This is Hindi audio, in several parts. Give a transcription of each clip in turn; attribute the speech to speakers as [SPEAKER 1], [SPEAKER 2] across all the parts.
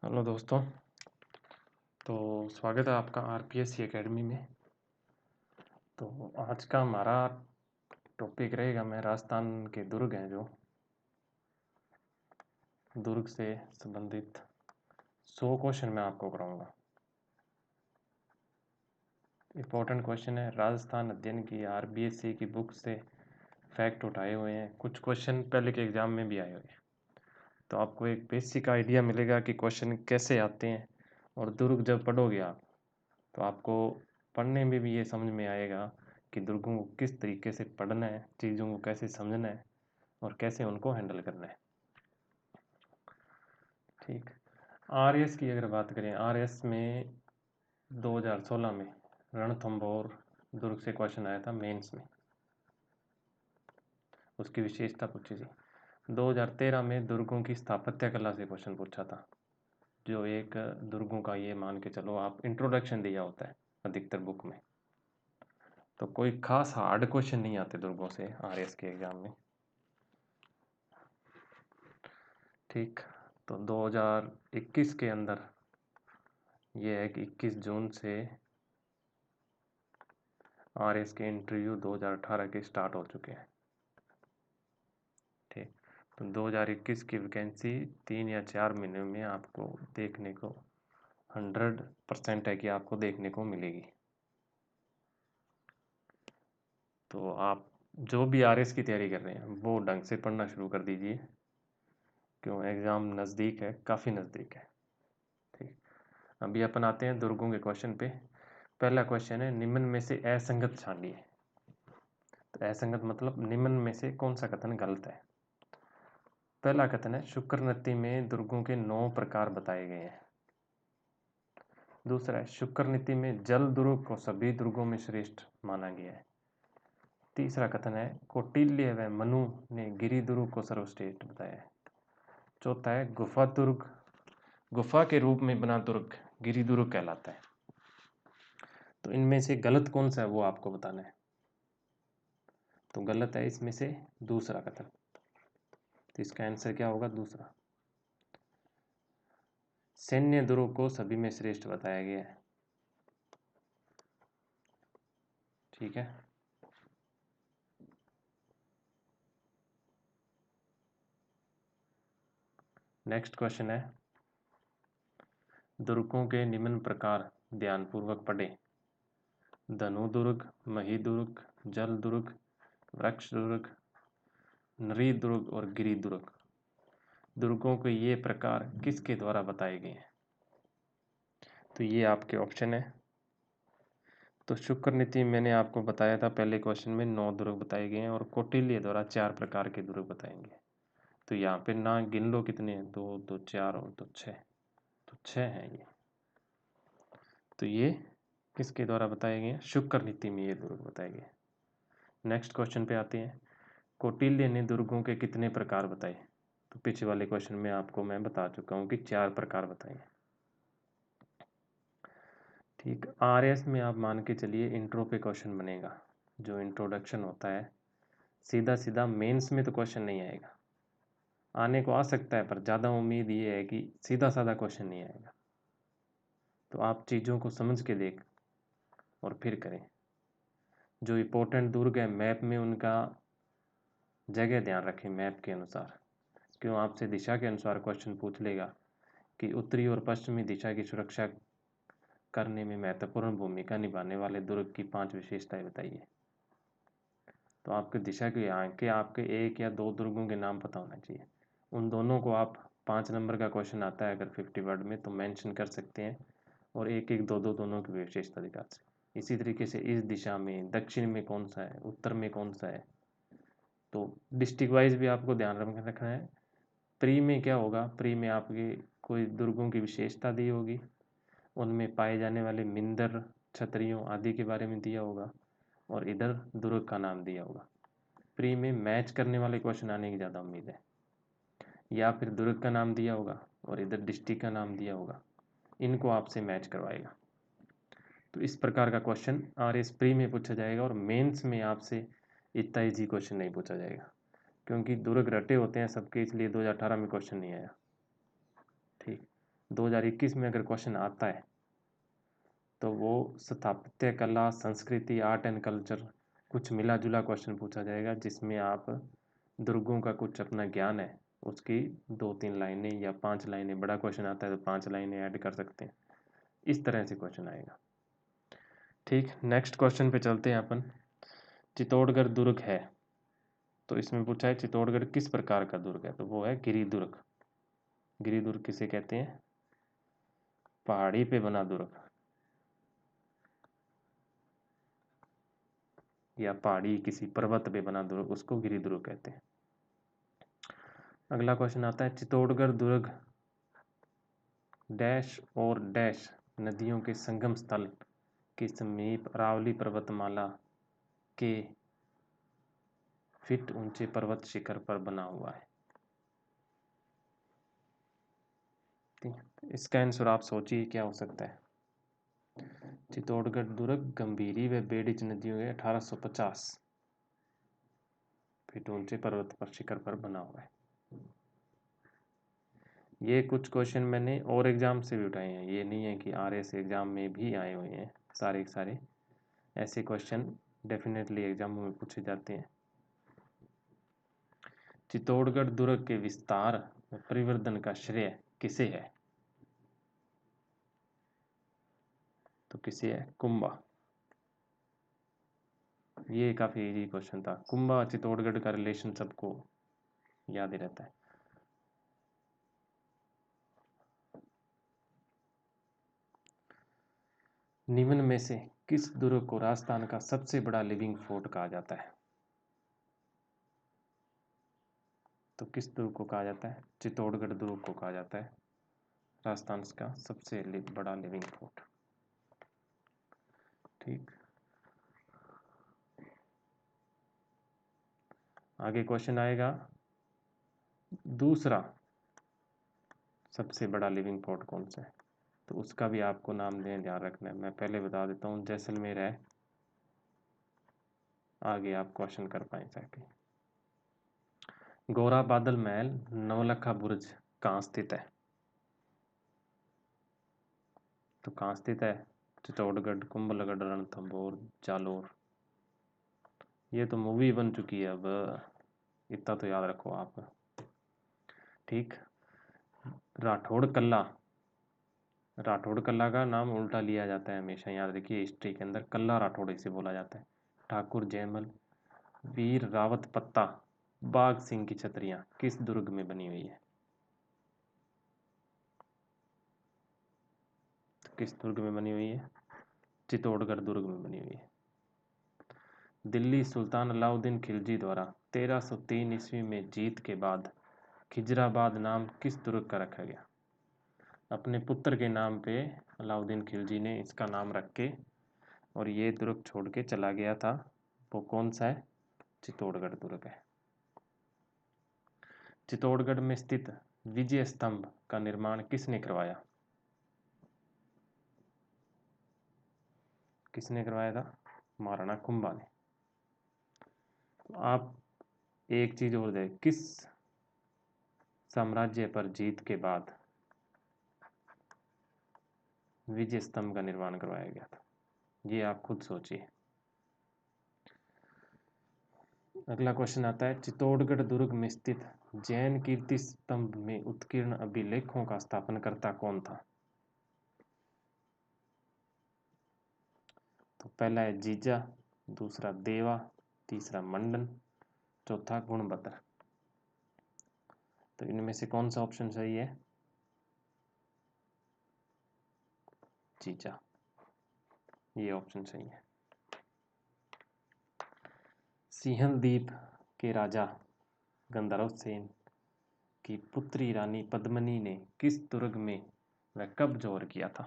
[SPEAKER 1] हेलो दोस्तों। तो स्वागत है आपका आरपीएससी एकेडमी में। तो आज का हमारा टॉपिक रहेगा, मैं राजस्थान के दुर्ग हैं जो दुर्ग से संबंधित 100 क्वेश्चन मैं आपको कराऊंगा। इम्पोर्टेंट क्वेश्चन है, राजस्थान अध्ययन की आरबीएससी की बुक से फैक्ट उठाए हुए हैं। कुछ क्वेश्चन पहले के एग्ज़ाम में भी आए हुए हैं, तो आपको एक बेसिक आइडिया मिलेगा कि क्वेश्चन कैसे आते हैं। और दुर्ग जब पढ़ोगे आप, तो आपको पढ़ने में भी ये समझ में आएगा कि दुर्गों को किस तरीके से पढ़ना है, चीज़ों को कैसे समझना है और कैसे उनको हैंडल करना है। ठीक। आरएस की अगर बात करें, आरएस में 2016 में रणथंभौर दुर्ग से क्वेश्चन आया था मेंस में, उसकी विशेषता पूछी थी। 2013 में दुर्गों की स्थापत्य कला से क्वेश्चन पूछा था, जो एक दुर्गों का, ये मान के चलो आप, इंट्रोडक्शन दिया होता है अधिकतर बुक में। तो कोई खास हार्ड क्वेश्चन नहीं आते दुर्गों से आरएस के एग्ज़ाम में। ठीक। तो 2021 के अंदर ये है कि 21 जून से आरएस के इंटरव्यू 2018 के स्टार्ट हो चुके हैं। ठीक। तो 2021 की वैकेंसी 3 या 4 महीने में आपको देखने को 100% है कि आपको देखने को मिलेगी। तो आप जो भी आरएस की तैयारी कर रहे हैं वो ढंग से पढ़ना शुरू कर दीजिए, क्यों एग्ज़ाम नज़दीक है, काफ़ी नज़दीक है। ठीक। अभी अपन आते हैं दुर्गों के क्वेश्चन पे। पहला क्वेश्चन है, निम्न में से असंगत छांटिए। तो असंगत मतलब निम्न में से कौन सा कथन गलत है। पहला कथन है, शुक्र नीति में दुर्गों के 9 प्रकार बताए गए हैं। दूसरा है, शुक्र नीति में जल दुर्ग को सभी दुर्गों में श्रेष्ठ माना गया है। तीसरा कथन है, कौटिल्य व मनु ने गिरि दुर्ग को सर्वश्रेष्ठ बताया है। चौथा है, गुफा दुर्ग, गुफा के रूप में बना दुर्ग गिरि दुर्ग कहलाता है। तो इनमें से गलत कौन सा है वो आपको बताना है। तो गलत है इसमें से दूसरा कथन, तो इसका आंसर क्या होगा, दूसरा। सैन्य दुर्ग को सभी में श्रेष्ठ बताया गया है। ठीक है। नेक्स्ट क्वेश्चन है, दुर्गों के निम्न प्रकार ध्यानपूर्वक पढ़ें। धनु दुर्ग, मही दुर्ग, जल दुर्ग, वृक्ष दुर्ग, नरी दुर्ग और गिरि दुर्ग। दुर्गों के ये प्रकार किसके द्वारा बताए गए हैं। तो ये आपके ऑप्शन है। तो शुक्र नीति मैंने आपको बताया था पहले क्वेश्चन में 9 दुर्ग बताए गए हैं और कौटिल्य द्वारा 4 प्रकार के दुर्ग बताएंगे। तो यहाँ पे ना गिन लो कितने हैं, 2 2 4 और 2 6, तो 6 हैं ये। तो ये किसके द्वारा बताए गए हैं, शुक्र नीति में ये दुर्ग बताए गए। नेक्स्ट क्वेश्चन पे आते हैं, कौटिल्य ने दुर्गों के कितने प्रकार बताए। तो पीछे वाले क्वेश्चन में आपको मैं बता चुका हूँ कि 4 प्रकार बताए। ठीक। आरएस में आप मान के चलिए इंट्रो पे क्वेश्चन बनेगा, जो इंट्रोडक्शन होता है। सीधा सीधा मेंस में तो क्वेश्चन नहीं आएगा, आने को आ सकता है पर ज़्यादा उम्मीद ये है कि सीधा साधा क्वेश्चन नहीं आएगा। तो आप चीज़ों को समझ के देख और फिर करें। जो इम्पोर्टेंट दुर्ग है मैप में उनका जगह ध्यान रखें मैप के अनुसार, क्यों आपसे दिशा के अनुसार क्वेश्चन पूछ लेगा कि उत्तरी और पश्चिमी दिशा की सुरक्षा करने में महत्वपूर्ण भूमिका निभाने वाले दुर्ग की 5 विशेषताएं बताइए। तो आपकी दिशा के यहाँ के आपके 1 या 2 दुर्गों के नाम पता होना चाहिए। उन दोनों को आप 5 नंबर का क्वेश्चन आता है अगर 50 वर्ड में तो मेंशन कर सकते हैं, और 1 1 2 2 दोनों की विशेषता दिखा सकते। इसी तरीके से इस दिशा में दक्षिण में कौन सा है, उत्तर में कौन सा है। तो डिस्ट्रिक्ट वाइज भी आपको ध्यान रखना है। प्री में क्या होगा, प्री में आपके कोई दुर्गों की विशेषता दी होगी, उनमें पाए जाने वाले मिंदर, छतरियों आदि के बारे में दिया होगा, और इधर दुर्ग का नाम दिया होगा। प्री में मैच करने वाले क्वेश्चन आने की ज़्यादा उम्मीद है, या फिर दुर्ग का नाम दिया होगा और इधर डिस्ट्रिक्ट का नाम दिया होगा, इनको आपसे मैच करवाएगा। तो इस प्रकार का क्वेश्चन आरएस प्री में पूछा जाएगा, और मेंस में आपसे इतना ईजी क्वेश्चन नहीं पूछा जाएगा, क्योंकि दुर्ग रटे होते हैं सबके, इसलिए 2018 में क्वेश्चन नहीं आया। ठीक। 2021 में अगर क्वेश्चन आता है तो वो स्थापत्य कला, संस्कृति, आर्ट एंड कल्चर, कुछ मिला जुला क्वेश्चन पूछा जाएगा जिसमें आप दुर्गों का कुछ अपना ज्ञान है उसकी 2-3 लाइनें या 5 लाइनें, बड़ा क्वेश्चन आता है तो 5 लाइनें ऐड कर सकते हैं, इस तरह से क्वेश्चन आएगा। ठीक, नेक्स्ट क्वेश्चन पे चलते हैं अपन। चित्तौड़गढ़ दुर्ग है, तो इसमें पूछा है चित्तौड़गढ़ किस प्रकार का दुर्ग है, तो वो है गिरी दुर्ग। गिरी दुर्ग किसे कहते हैं? पहाड़ी पे बना दुर्ग या पहाड़ी किसी पर्वत पे बना दुर्ग, उसको गिरी दुर्ग कहते हैं। अगला क्वेश्चन आता है चित्तौड़गढ़ दुर्ग डैश और डैश नदियों के संगम स्थल के समीप अरावली पर्वतमाला के फीट ऊंचे पर्वत शिखर पर बना हुआ है। ठीक है, इसका आंसर आप सोचिए क्या हो सकता है। चित्तौड़गढ़ दुर्ग गंभीरी व बेडिच नदियों के 1850 फीट ऊंचे पर्वत पर शिखर पर बना हुआ है। ये कुछ क्वेश्चन मैंने और एग्जाम से भी उठाए हैं, ये नहीं है कि आरएस एग्जाम में भी आए हुए हैं सारे के सारे। ऐसे क्वेश्चन डेफिनेटली एग्जामों में पूछे जाते हैं। चित्तौड़गढ़ दुर्ग के विस्तार व परिवर्धन का श्रेय किसे है, तो किसे है? कुंभा। ये काफी इजी क्वेश्चन था। कुंभा चित्तौड़गढ़ का रिलेशन सबको याद ही रहता है। निम्न में से किस दुर्ग को राजस्थान का सबसे बड़ा लिविंग फोर्ट कहा जाता है, तो किस दुर्ग को कहा जाता है? चित्तौड़गढ़ दुर्ग को कहा जाता है राजस्थान का सबसे बड़ा लिविंग फोर्ट। ठीक, आगे क्वेश्चन आएगा दूसरा सबसे बड़ा लिविंग फोर्ट कौन सा है, तो उसका भी आपको नाम दें, ध्यान रखना है। मैं पहले बता देता हूँ, जैसलमेर है, आगे आप क्वेश्चन कर पाए जाके। गोरा बादल महल, नवलखा बुर्ज कहाँ स्थित है, तो कहाँ स्थित है? चित्तौड़गढ़, कुंभलगढ़, रणथंभौर, जालोर। ये तो मूवी बन चुकी है, अब इतना तो याद रखो आप। ठीक, राठौड़ कल्ला, राठौड़ कल्ला का नाम उल्टा लिया जाता है हमेशा, याद रखिए। हिस्ट्री के अंदर कल्ला राठौड़ इसे बोला जाता है। ठाकुर जयमल, वीर रावत पत्ता, बाघ सिंह की छतरियां किस दुर्ग में बनी हुई है, तो किस दुर्ग में बनी हुई है? चित्तौड़गढ़ दुर्ग में बनी हुई है। दिल्ली सुल्तान अलाउद्दीन खिलजी द्वारा 1303 ईस्वी में जीत के बाद खिजराबाद नाम किस दुर्ग का रखा गया? अपने पुत्र के नाम पे अलाउद्दीन खिलजी ने इसका नाम रख के और ये दुर्ग छोड़ के चला गया था। वो कौन सा है? चित्तौड़गढ़ दुर्ग है। चित्तौड़गढ़ में स्थित विजय स्तंभ का निर्माण किसने करवाया? किसने करवाया था? महाराणा कुंभा ने। तो आप एक चीज और देख, किस साम्राज्य पर जीत के बाद विजय स्तंभ का निर्माण करवाया गया था, ये आप खुद सोचिए। अगला क्वेश्चन आता है चित्तौड़गढ़ दुर्ग में स्थित जैन कीर्ति स्तंभ में उत्कीर्ण अभिलेखों का स्थापनकर्ता कौन था? तो पहला है जीजा, दूसरा देवा, तीसरा मंडन, चौथा गुणभद्र। तो इनमें से कौन सा ऑप्शन सही है? जीजा, ये ऑप्शन सही है। सिंहल द्वीप के राजा गंधर्व सेन की पुत्री रानी पद्मिनी ने किस दुर्ग में वह कब जोर किया था?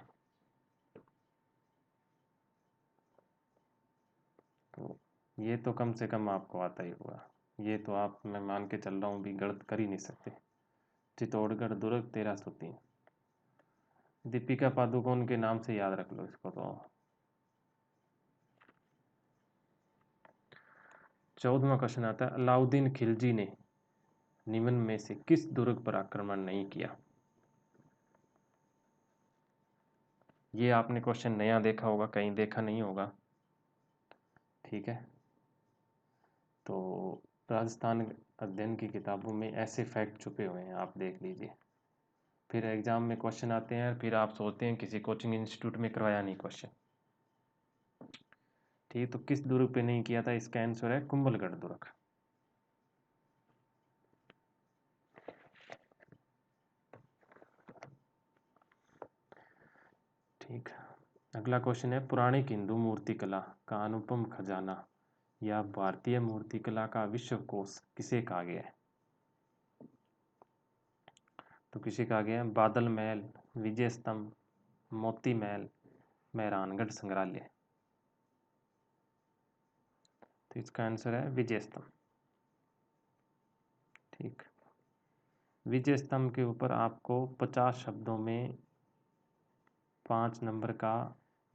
[SPEAKER 1] तो ये तो कम से कम आपको आता ही होगा, ये तो आप, मैं मान के चल रहा हूँ भी गलत कर ही नहीं सकते। चित्तौड़गढ़ दुर्ग 1303, दीपिका पादुकोण के नाम से याद रख लो इसको। तो 14वां क्वेश्चन आता है अलाउद्दीन खिलजी ने निम्न में से किस दुर्ग पर आक्रमण नहीं किया? ये आपने क्वेश्चन नया देखा होगा, कहीं देखा नहीं होगा। ठीक है, तो राजस्थान अध्ययन की किताबों में ऐसे फैक्ट छुपे हुए हैं, आप देख लीजिए। फिर एग्जाम में क्वेश्चन आते हैं, फिर आप सोचते हैं किसी कोचिंग इंस्टीट्यूट में करवाया नहीं क्वेश्चन। ठीक, तो किस दुर्ग पे नहीं किया था, इसका आंसर है कुंभलगढ़ दुर्ग। ठीक, अगला क्वेश्चन है, पौराणिक हिंदू मूर्तिकला का अनुपम खजाना या भारतीय मूर्तिकला का विश्वकोश किसे कहा गया है? तो किसे कहा गया है? बादल महल, विजय स्तंभ, मोती महल, मेहरानगढ़ संग्रहालय। तो इसका आंसर है विजय स्तंभ। ठीक, विजय स्तंभ के ऊपर आपको 50 शब्दों में 5 नंबर का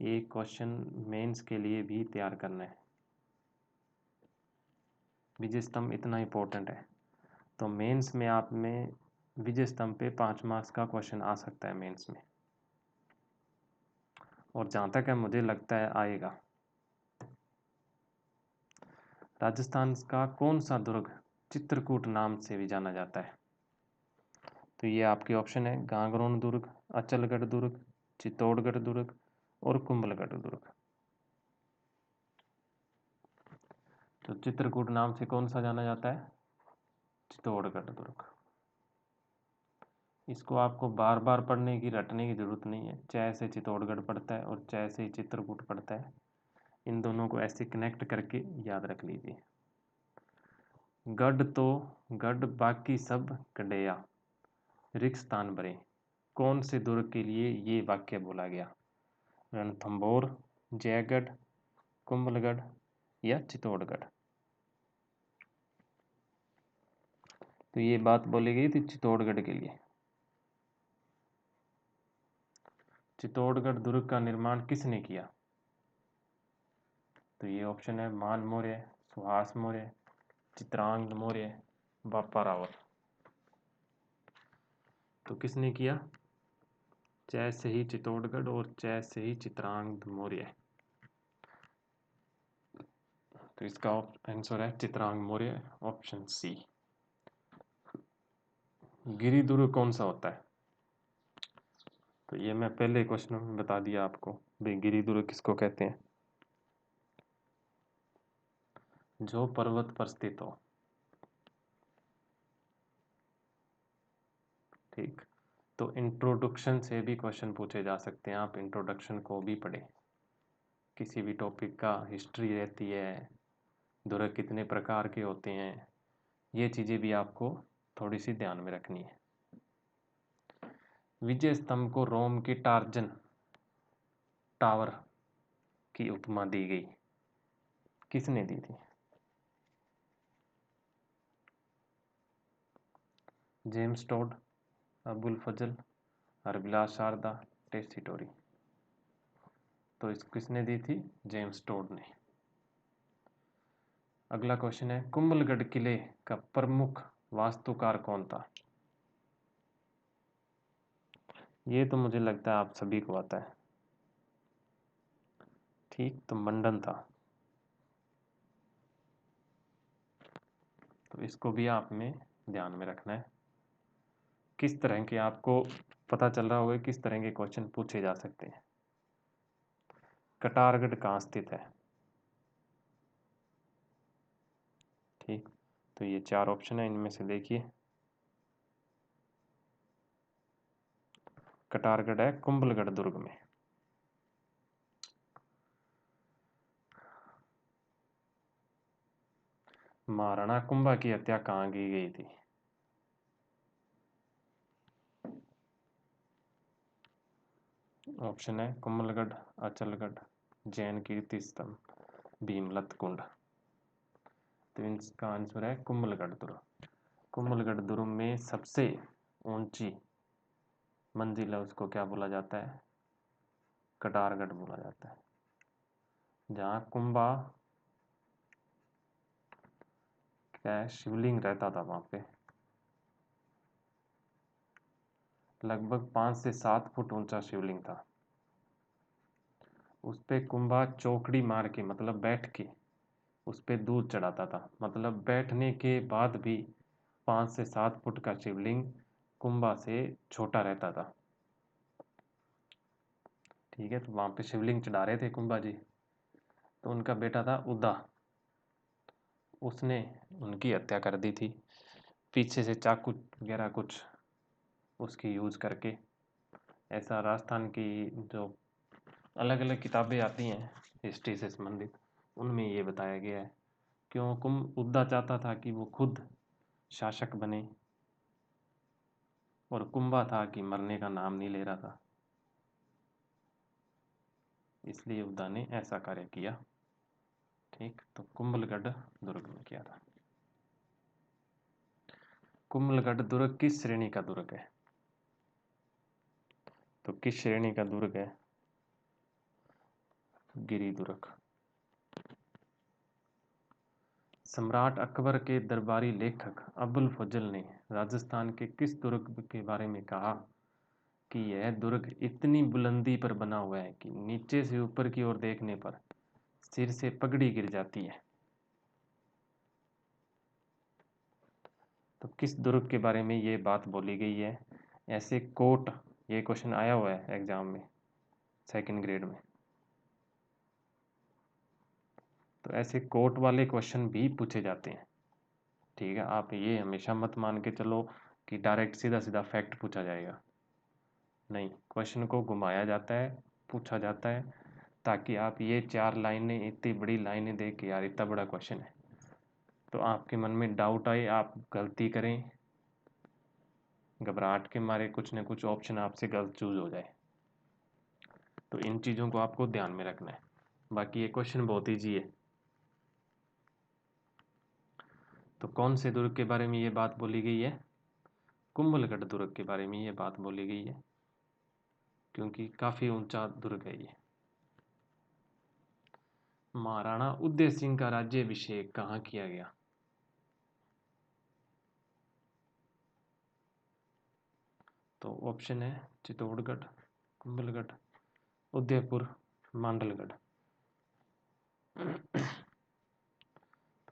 [SPEAKER 1] एक क्वेश्चन मेंस के लिए भी तैयार करना है। विजय स्तंभ इतना इंपॉर्टेंट है, तो मेंस में आप में विजय स्तंभ पे 5 मार्क्स का क्वेश्चन आ सकता है मेंस में, और जहाँ तक है मुझे लगता है आएगा। राजस्थान का कौन सा दुर्ग चित्रकूट नाम से भी जाना जाता है? तो ये आपके ऑप्शन है, गांगरोन दुर्ग, अचलगढ़ दुर्ग, चित्तौड़गढ़ दुर्ग और कुंभलगढ़ दुर्ग। तो चित्रकूट नाम से कौन सा जाना जाता है? चित्तौड़गढ़ दुर्ग। इसको आपको बार बार पढ़ने की, रटने की जरूरत नहीं है। चाहे से चित्तौड़गढ़ पढ़ता है और चाहे से चित्रकूट पढ़ता है, इन दोनों को ऐसे कनेक्ट करके याद रख लीजिए। गढ़ तो गढ़ बाकी सब गढ़या, रिक्त स्थान भरे, कौन से दुर्ग के लिए ये वाक्य बोला गया? रणथंभौर, जयगढ़, कुंभलगढ़ या चित्तौड़गढ़? तो ये बात बोली गई थी चित्तौड़गढ़ के लिए। चित्तौड़गढ़ दुर्ग का निर्माण किसने किया? तो ये ऑप्शन है, मान मौर्य, सुहास मौर्य, चित्रांगद मौर्य, बापा रावत। तो किसने किया? जय से ही चित्तौड़गढ़ और जय से ही चित्रांगद मौर्य। तो इसका आंसर है चित्रांगद मौर्य, ऑप्शन सी। गिरि दुर्ग कौन सा होता है? तो ये मैं पहले क्वेश्चन में बता दिया आपको भाई, गिरि दुर्ग किसको कहते हैं? जो पर्वत पर स्थित हो। ठीक, तो इंट्रोडक्शन से भी क्वेश्चन पूछे जा सकते हैं, आप इंट्रोडक्शन को भी पढ़े। किसी भी टॉपिक का हिस्ट्री रहती है, दुर्ग कितने प्रकार के होते हैं, ये चीज़ें भी आपको थोड़ी सी ध्यान में रखनी है। विजय स्तंभ को रोम की टार्जन टावर की उपमा दी गई, किसने दी थी? जेम्स टोड, अबुल फजल, हरबिलास शारदा, टेसिटोरी। तो इस किसने दी थी? जेम्स टोड ने। अगला क्वेश्चन है, कुंभलगढ़ किले का प्रमुख वास्तुकार कौन था? ये तो मुझे लगता है आप सभी को आता है। ठीक, तो मंडन था। तो इसको भी आप में ध्यान में रखना है। किस तरह के, आपको पता चल रहा होगा किस तरह के क्वेश्चन पूछे जा सकते हैं। कटारगढ़ कहाँ स्थित है? ठीक, तो ये 4 ऑप्शन है, इनमें से देखिए। कटारगढ़ है कुंभलगढ़ दुर्ग में। महाराणा कुंभा की हत्या कहाँ की गई थी? ऑप्शन है, कुंभलगढ़, अचलगढ़, जैन कीर्ति स्तंभ, भीमलत कुंड। तो इसका आंसर है कुंभलगढ़ दुर्ग। कुंभलगढ़ दुर्ग में सबसे ऊंची मंजिल है, उसको क्या बोला जाता है? कटारगढ़ बोला जाता है। जहाँ कुंभा क्या है, शिवलिंग रहता था वहां पे, लगभग 5 से 7 फुट ऊंचा शिवलिंग था। उस पे कुंभा चौकड़ी मार के मतलब बैठ के उस पे दूध चढ़ाता था। मतलब बैठने के बाद भी 5 से 7 फुट का शिवलिंग कुंभा से छोटा रहता था। ठीक है, तो वहाँ पे शिवलिंग चढ़ा रहे थे कुंभा जी। तो उनका बेटा था उदा, उसने उनकी हत्या कर दी थी पीछे से चाकू वगैरह कुछ उसकी यूज़ करके। ऐसा राजस्थान की जो अलग अलग किताबें आती हैं हिस्ट्री से संबंधित, उनमें ये बताया गया है। क्यों उद्दा चाहता था कि वो खुद शासक बने, और कुंभा था कि मरने का नाम नहीं ले रहा था, इसलिए उद्दा ने ऐसा कार्य किया। ठीक, तो कुंभलगढ़ दुर्ग में किया था। कुंभलगढ़ दुर्ग किस श्रेणी का दुर्ग है? तो किस श्रेणी का दुर्ग है? गिरी दुर्ग। सम्राट अकबर के दरबारी लेखक अबुल फजल ने राजस्थान के किस दुर्ग के बारे में कहा कि यह दुर्ग इतनी बुलंदी पर बना हुआ है कि नीचे से ऊपर की ओर देखने पर सिर से पगड़ी गिर जाती है? तो किस दुर्ग के बारे में ये बात बोली गई है? ऐसे कोट, ये क्वेश्चन आया हुआ है एग्जाम में 2nd ग्रेड में। तो ऐसे कोट वाले क्वेश्चन भी पूछे जाते हैं। ठीक है, आप ये हमेशा मत मान के चलो कि डायरेक्ट सीधा सीधा फैक्ट पूछा जाएगा। नहीं, क्वेश्चन को घुमाया जाता है, पूछा जाता है, ताकि आप ये 4 लाइनें, इतनी बड़ी लाइनें देख के यार इतना बड़ा क्वेश्चन है तो आपके मन में डाउट आए, आप गलती करें, घबराहट के मारे कुछ न कुछ ऑप्शन आपसे गलत चूज हो जाए। तो इन चीज़ों को आपको ध्यान में रखना है। बाकी ये क्वेश्चन बहुत ईजी है। तो कौन से दुर्ग के बारे में ये बात बोली गई है? कुंभलगढ़ दुर्ग के बारे में ये बात बोली गई है, क्योंकि काफ़ी ऊंचा दुर्ग है ये। महाराणा उदय सिंह का राज्याभिषेक कहाँ किया गया? तो ऑप्शन है चित्तौड़गढ़, कुंभलगढ़, उदयपुर, मांडलगढ़।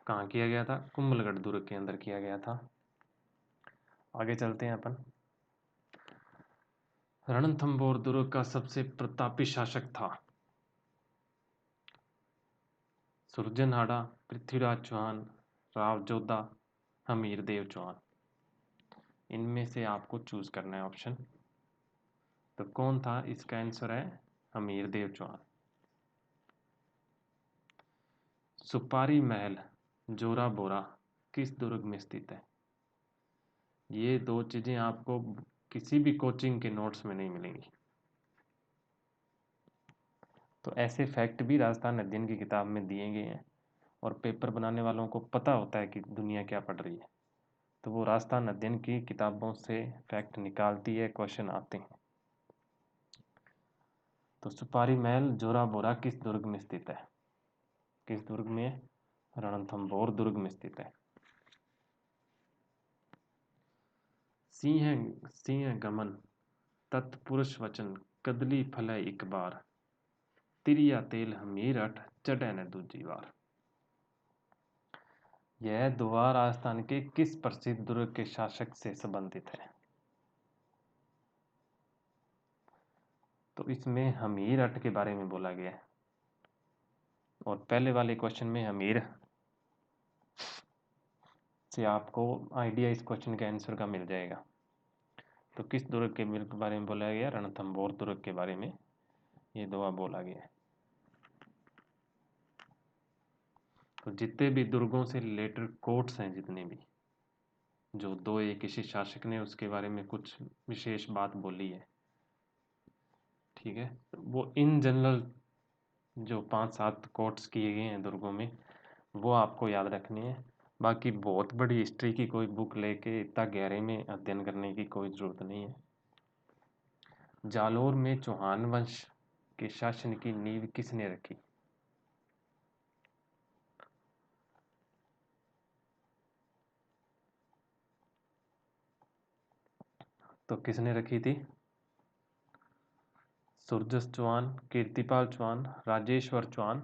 [SPEAKER 1] कहाँ किया गया था? कुंभलगढ़ दुर्ग के अंदर किया गया था। आगे चलते हैं अपन। रणथंभौर दुर्ग का सबसे प्रतापी शासक था? सुरजनहाड़ा, पृथ्वीराज चौहान, राव जोधा, हमीर देव चौहान। इनमें से आपको चूज करना है ऑप्शन। तो कौन था? इसका आंसर है हमीर देव चौहान। सुपारी महल, जोरा बोरा किस दुर्ग में स्थित है? ये दो चीजें आपको किसी भी कोचिंग के नोट्स में नहीं मिलेंगी। तो ऐसे फैक्ट भी राजस्थान अध्ययन की किताब में दिए गए हैं, और पेपर बनाने वालों को पता होता है कि दुनिया क्या पढ़ रही है, तो वो राजस्थान अध्ययन की किताबों से फैक्ट निकालती है, क्वेश्चन आते हैं। तो सुपारी महल जोरा बोरा किस दुर्ग में स्थित है? किस दुर्ग में? रणथंभौर दुर्ग में स्थित है। सिंह सिंह गमन, तत्पुरुष वचन, कदली फलै एक बार, तिरिया तेल हमीर अठ चढ़ै न दूजी बार। यह दुआ राजस्थान के किस प्रसिद्ध दुर्ग के शासक से संबंधित है? तो इसमें हमीर अठ के बारे में बोला गया है, और पहले वाले क्वेश्चन में हमीर से आपको आइडिया इस क्वेश्चन के आंसर का मिल जाएगा। तो किस दुर्ग के बारे में बोला गया? रणथंभौर दुर्ग के बारे में ये दुआ बोला गया है। तो जितने भी दुर्गों से रिलेटेड कोट्स हैं, जितने भी जो दो एक किसी शासक ने उसके बारे में कुछ विशेष बात बोली है, ठीक है, वो इन जनरल जो 5-7 कोट्स किए गए हैं दुर्गों में, वो आपको याद रखने हैं। बाकी बहुत बड़ी हिस्ट्री की कोई बुक लेके इतना गहरे में अध्ययन करने की कोई ज़रूरत नहीं है। जालोर में चौहान वंश के शासन की नींव किसने रखी? तो किसने रखी थी? सुरजस चौहान, कीर्तिपाल चौहान, राजेश्वर चौहान,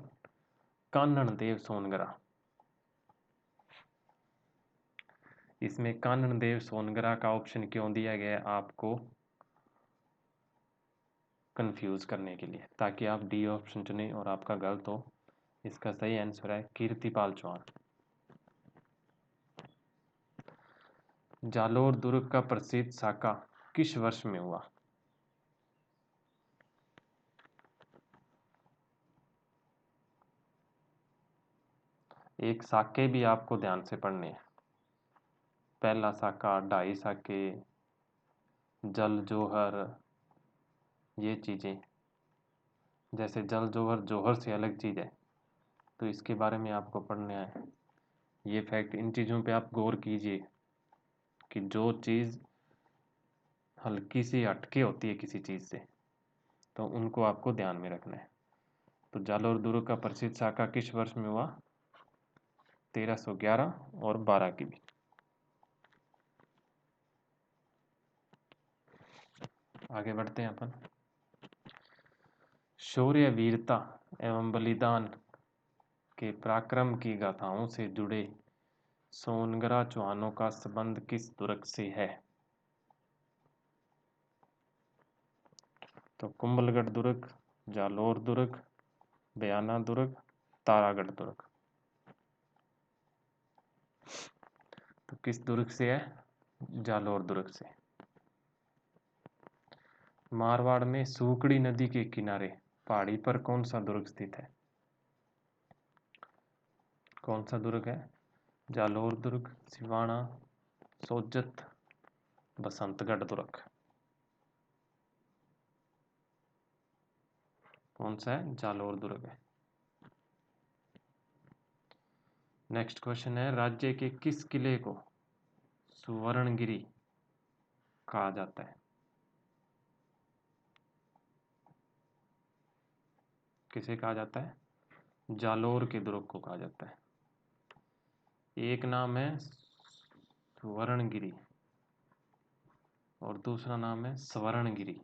[SPEAKER 1] कानन देव सोनगरा। इसमें कानन देव सोनगरा का ऑप्शन क्यों दिया गया है आपको कंफ्यूज करने के लिए, ताकि आप डी ऑप्शन चुने और आपका गलत हो। इसका सही आंसर है कीर्तिपाल चौहान। जालोर दुर्ग का प्रसिद्ध साका किस वर्ष में हुआ? एक साके भी आपको ध्यान से पढ़ने हैं। पहला साका, ढाई साके, जल जोहर, ये चीज़ें। जैसे जल जोहर जोहर से अलग चीज़ है, तो इसके बारे में आपको पढ़ना है। ये फैक्ट, इन चीज़ों पे आप गौर कीजिए कि जो चीज़ हल्की सी हटके होती है किसी चीज़ से, तो उनको आपको ध्यान में रखना है। तो जालोर दुर्ग का प्रसिद्ध साका किस वर्ष में हुआ? 1311 और 12 की भी। आगे बढ़ते हैं अपन। शौर्य, वीरता एवं बलिदान के पराक्रम की गाथाओं से जुड़े सोनगरा चौहानों का संबंध किस दुर्ग से है? तो कुंभलगढ़ दुर्ग, जालोर दुर्ग, बयाना दुर्ग, तारागढ़ दुर्ग। तो किस दुर्ग से है? जालोर दुर्ग से। मारवाड़ में सूकड़ी नदी के किनारे पहाड़ी पर कौन सा दुर्ग स्थित है? कौन सा दुर्ग है? जालोर दुर्ग, सिवाना, सोजत, बसंतगढ़ दुर्ग। कौन सा है? जालोर दुर्ग है। नेक्स्ट क्वेश्चन है, राज्य के किस किले को सुवर्णगिरी कहा जाता है? किसे कहा जाता है? जालोर के दुर्ग को कहा जाता है। एक नाम है सुवर्णगिरी और दूसरा नाम है स्वर्णगिरी।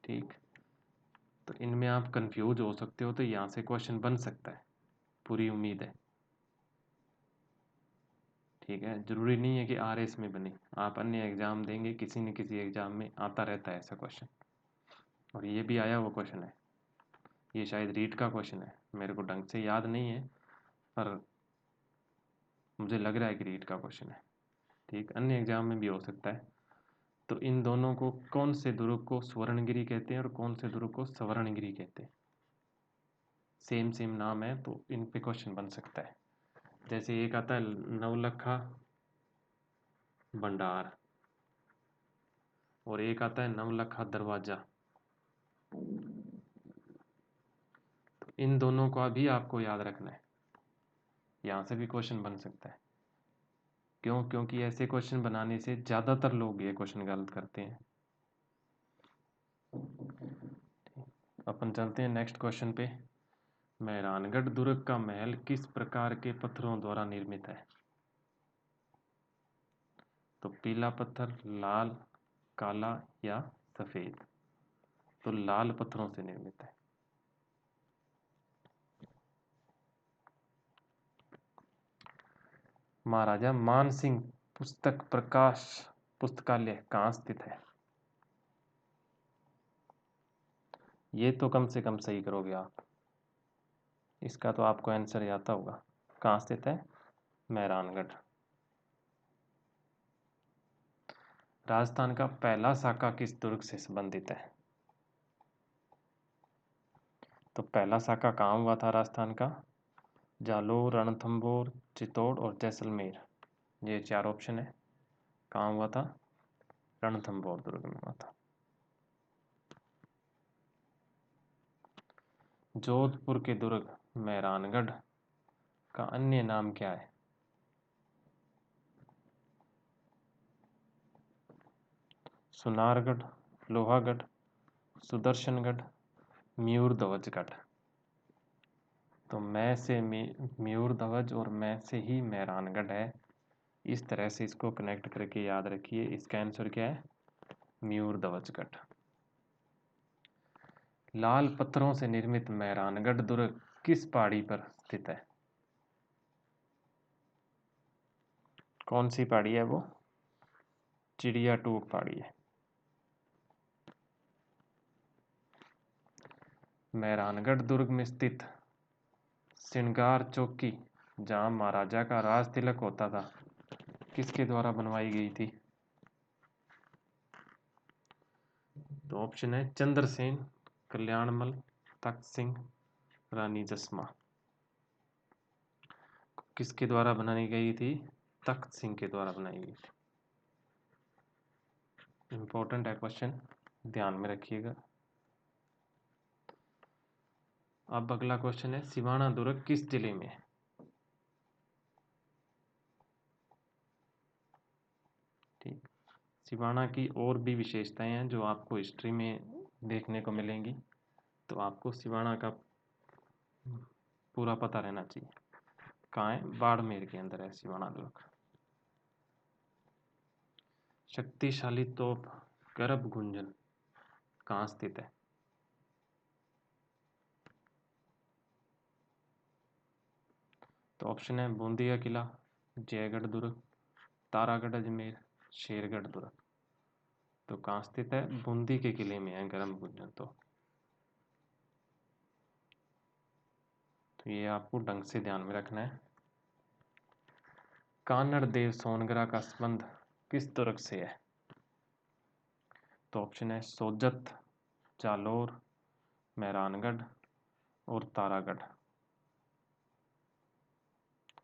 [SPEAKER 1] ठीक, तो इनमें आप कंफ्यूज हो सकते हो, तो यहाँ से क्वेश्चन बन सकता है, पूरी उम्मीद है। ठीक है, जरूरी नहीं है कि आरएस में बने, आप अन्य एग्जाम देंगे, किसी न किसी एग्जाम में आता रहता है ऐसा क्वेश्चन। और ये भी आया हुआ क्वेश्चन है, ये शायद रीट का क्वेश्चन है, मेरे को ढंग से याद नहीं है, पर मुझे लग रहा है कि रीट का क्वेश्चन है। ठीक, अन्य एग्जाम में भी हो सकता है। तो इन दोनों को, कौन से दुर्ग को स्वर्णगिरी कहते हैं और कौन से दुर्ग को स्वर्णगिरी कहते हैं? सेम सेम नाम है, तो इन पे क्वेश्चन बन सकता है। जैसे एक आता है नवलखा भंडार और एक आता है नवलखा दरवाजा। तो इन दोनों का भी आपको याद रखना है, यहाँ से भी क्वेश्चन बन सकता है। क्यों? क्योंकि ऐसे क्वेश्चन बनाने से ज़्यादातर लोग ये क्वेश्चन गलत करते हैं। अपन चलते हैं नेक्स्ट क्वेश्चन पे। मेहरानगढ़ दुर्ग का महल किस प्रकार के पत्थरों द्वारा निर्मित है? तो पीला पत्थर, लाल, काला या सफेद? तो लाल पत्थरों से निर्मित है। महाराजा मान सिंह पुस्तक प्रकाश पुस्तकालय कहाँ स्थित है? ये तो कम से कम सही करोगे आप, इसका तो आपको आंसर आता होगा। कहाँ स्थित है? मेहरानगढ़। राजस्थान का पहला साका किस दुर्ग से संबंधित है? तो पहला साका कहाँ हुआ था राजस्थान का? जालोर, रणथंभौर, चित्तौड़ और जैसलमेर, ये 4 ऑप्शन है। कहाँ हुआ था? रणथंभौर दुर्ग में हुआ था। जोधपुर के दुर्ग मेहरानगढ़ का अन्य नाम क्या है? सुनारगढ़, लोहागढ़, सुदर्शनगढ़, मयूर ध्वजगढ़। तो मैं से मयूर ध्वज और मैं से ही मेहरानगढ़ है। इस तरह से इसको कनेक्ट करके याद रखिए। इसका आंसर क्या है? म्यूर ध्वजगढ़। लाल पत्थरों से निर्मित मेहरानगढ़ दुर्ग किस पहाड़ी पर स्थित है? कौन सी पहाड़ी है वो? चिड़िया टूक पहाड़ी है। मेहरानगढ़ दुर्ग में स्थित श्रृंगार चौकी, जहां महाराजा का राज तिलक होता था, किसके द्वारा बनवाई गई थी? तो ऑप्शन है चंद्रसेन, कल्याणमल, तख्त सिंह, रानी जसमा। किसके द्वारा बनाई गई थी? तख्त सिंह के द्वारा बनाई गई थी। इंपॉर्टेंट है क्वेश्चन, ध्यान में रखिएगा। अब अगला क्वेश्चन है, सिवाना दुर्ग किस जिले में है? ठीक, सिवाना की और भी विशेषताएं हैं जो आपको हिस्ट्री में देखने को मिलेंगी, तो आपको सिवाना का पूरा पता रहना चाहिए। कहाँ है? बाड़मेर के अंदर है सिवाना दुर्ग। शक्तिशाली तोप गर्भ गुंजन कहाँ स्थित है? तो ऑप्शन है बूंदिया किला, जयगढ़ दुर्ग, तारागढ़ अजमेर, शेरगढ़ दुर्ग। तो कहाँ स्थित है? बूंदी के किले में है गर्भ गुंजन। तो ये आपको ढंग से ध्यान में रखना है। कानड़ देव सोनगरा का संबंध किस दुर्ग से है? तो ऑप्शन है सोजत, जालोर, मेहरानगढ़ और तारागढ़।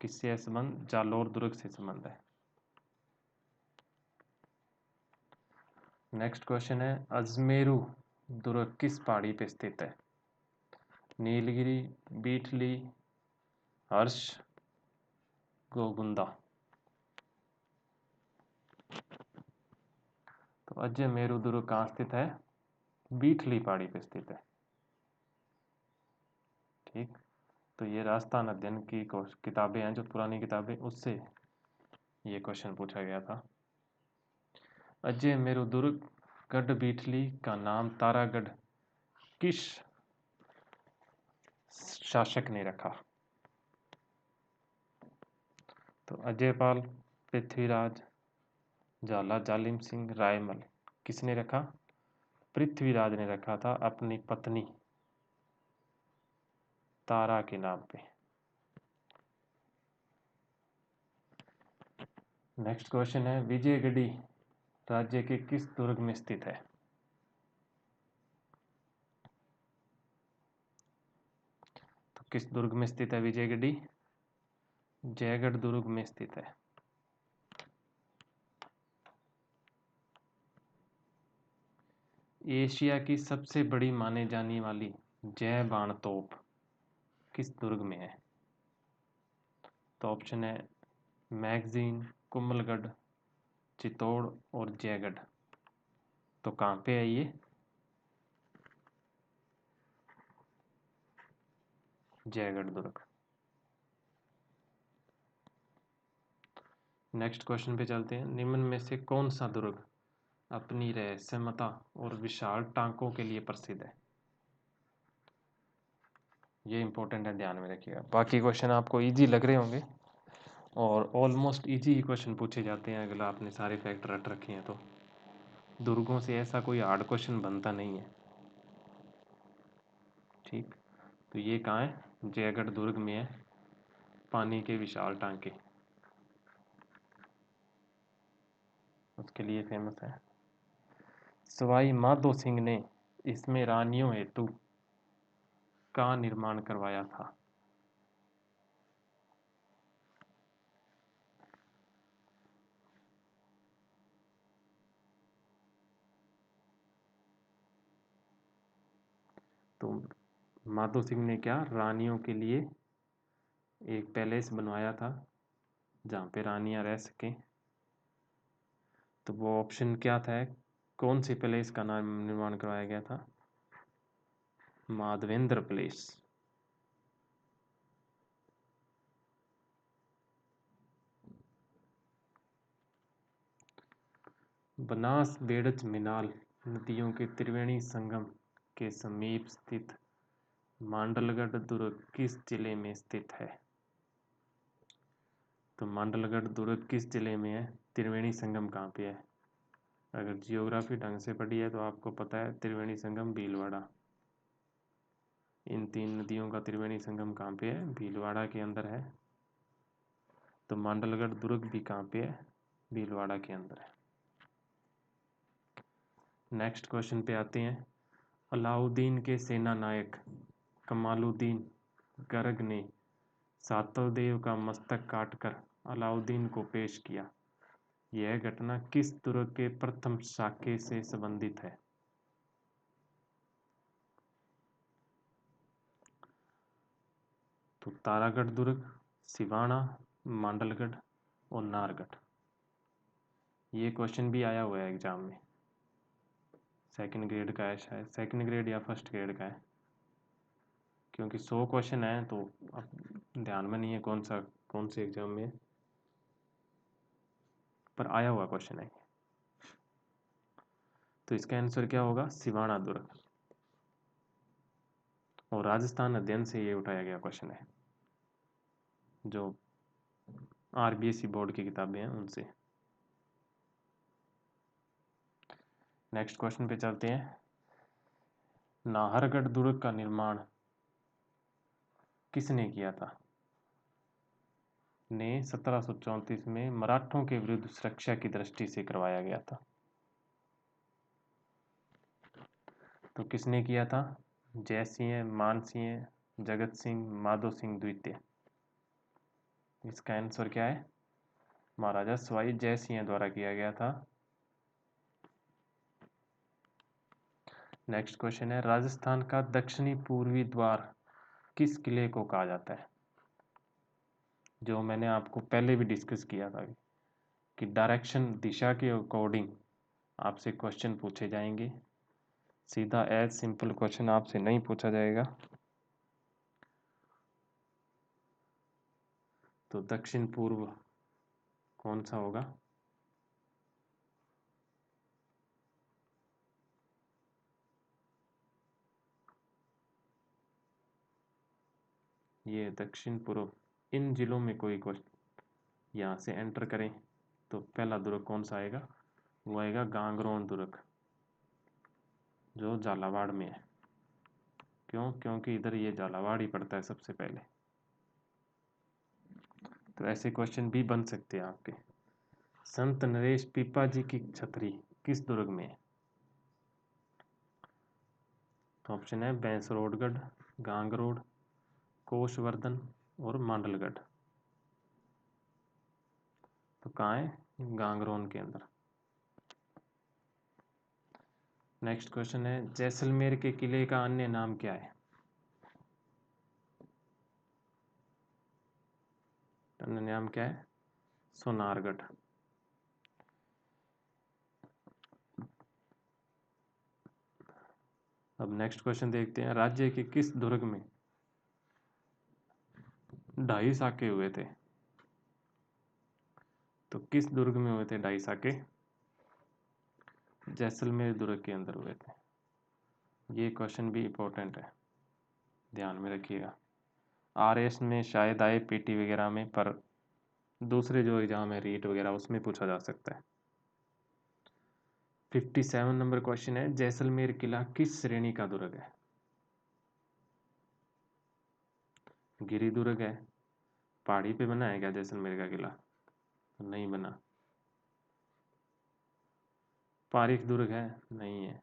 [SPEAKER 1] किससे है संबंध? जालोर दुर्ग से संबंध है। नेक्स्ट क्वेश्चन है, अजमेरू दुर्ग किस पहाड़ी पे स्थित है? नीलगिरी, बीठली, हर्ष, गोगुंदा। तो अजमेरू दुर्ग कहाँ स्थित है? बीठली पहाड़ी पे स्थित है। ठीक, तो ये राजस्थान अध्ययन की किताबें हैं, जो पुरानी किताबें, उससे ये क्वेश्चन पूछा गया था। अजमेरू दुर्ग गढ़ बीठली का नाम तारागढ़ किस शासक ने रखा? तो अजयपाल, पृथ्वीराज, झाला जालिम सिंह, रायमल। किसने रखा? पृथ्वीराज ने रखा था, अपनी पत्नी तारा के नाम पे। नेक्स्ट क्वेश्चन है, विजयगढ़ी राज्य के किस दुर्ग में स्थित है? तो किस दुर्ग में स्थित है विजयगढ़ी? जयगढ़ दुर्ग में स्थित है। एशिया की सबसे बड़ी माने जाने वाली जय बाण तोप किस दुर्ग में है? तो ऑप्शन है मैगजीन, कुंभलगढ़, चित्तौड़ और जयगढ़। तो कहाँ पे है ये? जयगढ़ दुर्ग। नेक्स्ट क्वेश्चन पे चलते हैं, निम्न में से कौन सा दुर्ग अपनी रहस्यमयता और विशाल टांकों के लिए प्रसिद्ध है? ये इंपॉर्टेंट है, ध्यान में रखिएगा। बाकी क्वेश्चन आपको इजी लग रहे होंगे और ऑलमोस्ट इजी ही क्वेश्चन पूछे जाते हैं, अगर आपने सारे फैक्ट रट रखे हैं तो। दुर्गों से ऐसा कोई हार्ड क्वेश्चन बनता नहीं है। ठीक, तो ये कहाँ है? जयगढ़ दुर्ग में है, पानी के विशाल टांके उसके लिए फेमस है। सवाई माधो सिंह ने इसमें रानियों हेतु का निर्माण करवाया था? तो माधो सिंह ने क्या रानियों के लिए एक पैलेस बनवाया था, जहाँ पे रानियां रह सकें। तो वो ऑप्शन क्या था? कौन सी पैलेस का नाम निर्माण करवाया गया था? माधवेंद्र पैलेस। बनास बेड़च मिनाल नदियों के त्रिवेणी संगम के समीप स्थित मांडलगढ़ दुर्ग किस जिले में स्थित है? तो मांडलगढ़ दुर्ग किस जिले में है? त्रिवेणी संगम कहाँ पे है? अगर जियोग्राफी ढंग से पढ़ी है तो आपको पता है त्रिवेणी संगम भीलवाड़ा। इन 3 नदियों का त्रिवेणी संगम कहाँ पे है? भीलवाड़ा के अंदर है। तो मांडलगढ़ दुर्ग भी कहाँ पे है? भीलवाड़ा के अंदर है। नेक्स्ट क्वेश्चन पे आते हैं। अलाउद्दीन के सेना नायक कमालुद्दीन गर्ग ने सातवदेव का मस्तक काटकर अलाउद्दीन को पेश किया। यह घटना किस दुर्ग के प्रथम साके से संबंधित है? तो तारागढ़ दुर्ग, सिवाना, मांडलगढ़ और नारगढ़। ये क्वेश्चन भी आया हुआ है एग्जाम में, सेकंड ग्रेड का है शायद, सेकंड ग्रेड या फर्स्ट ग्रेड का है, क्योंकि 100 क्वेश्चन है तो अब ध्यान में नहीं है कौन से एग्जाम में है, पर आया हुआ क्वेश्चन है। तो इसका आंसर क्या होगा? सिवाना दुर्ग। और राजस्थान अध्ययन से ये उठाया गया क्वेश्चन है, जो आरबीएसई बोर्ड की किताबें हैं उनसे। नेक्स्ट क्वेश्चन पे चलते हैं। नाहरगढ़ दुर्ग का निर्माण किसने किया था? ने 1734 में मराठों के विरुद्ध सुरक्षा की दृष्टि से करवाया गया था। तो किसने किया था? जयसिंह, मानसिंह, जगत सिंह, माधो सिंह द्वितीय। इसका आंसर क्या है? महाराजा सवाई जयसिंह द्वारा किया गया था। नेक्स्ट क्वेश्चन है। राजस्थान का दक्षिणी पूर्वी द्वार किस किले को कहा जाता है? जो मैंने आपको पहले भी डिस्कस किया था कि डायरेक्शन, दिशा के अकॉर्डिंग आपसे क्वेश्चन पूछे जाएंगे। सीधा एज सिंपल क्वेश्चन आपसे नहीं पूछा जाएगा। तो दक्षिण पूर्व कौन सा होगा? ये दक्षिण पूर्व। इन जिलों में कोई क्वेश्चन यहाँ से एंटर करें तो पहला दुर्ग कौन सा आएगा? वो आएगा गांगरोन दुर्ग, जो झालावाड़ में है। क्यों? क्योंकि इधर ये झालावाड़ ही पड़ता है सबसे पहले। तो ऐसे क्वेश्चन भी बन सकते हैं आपके। संत नरेश पीपा जी की छतरी किस दुर्ग में है? तो ऑप्शन है बैंसरोडगढ़, गांगरोड, कोशवर्धन और मांडलगढ़। तो कहाँ है? गांगरोन के अंदर। नेक्स्ट क्वेश्चन है। जैसलमेर के किले का अन्य नाम क्या है? अन्य नाम क्या है? सोनारगढ़। अब नेक्स्ट क्वेश्चन देखते हैं। राज्य के किस दुर्ग में 2.5 साके हुए थे? तो किस दुर्ग में हुए थे 2.5 साके? जैसलमेर दुर्ग के अंदर हुए थे। ये क्वेश्चन भी इम्पोर्टेंट है, ध्यान में रखिएगा। आरएस में शायद आए पीटी वगैरह में, पर दूसरे जो एग्जाम है रीट वगैरह उसमें पूछा जा सकता है। 57 नंबर क्वेश्चन है। जैसलमेर किला किस श्रेणी का दुर्ग है? गिरी दुर्ग है। पहाड़ी पे बना है क्या जैसलमेर का किला? तो नहीं बना। पारिक दुर्ग है? नहीं है।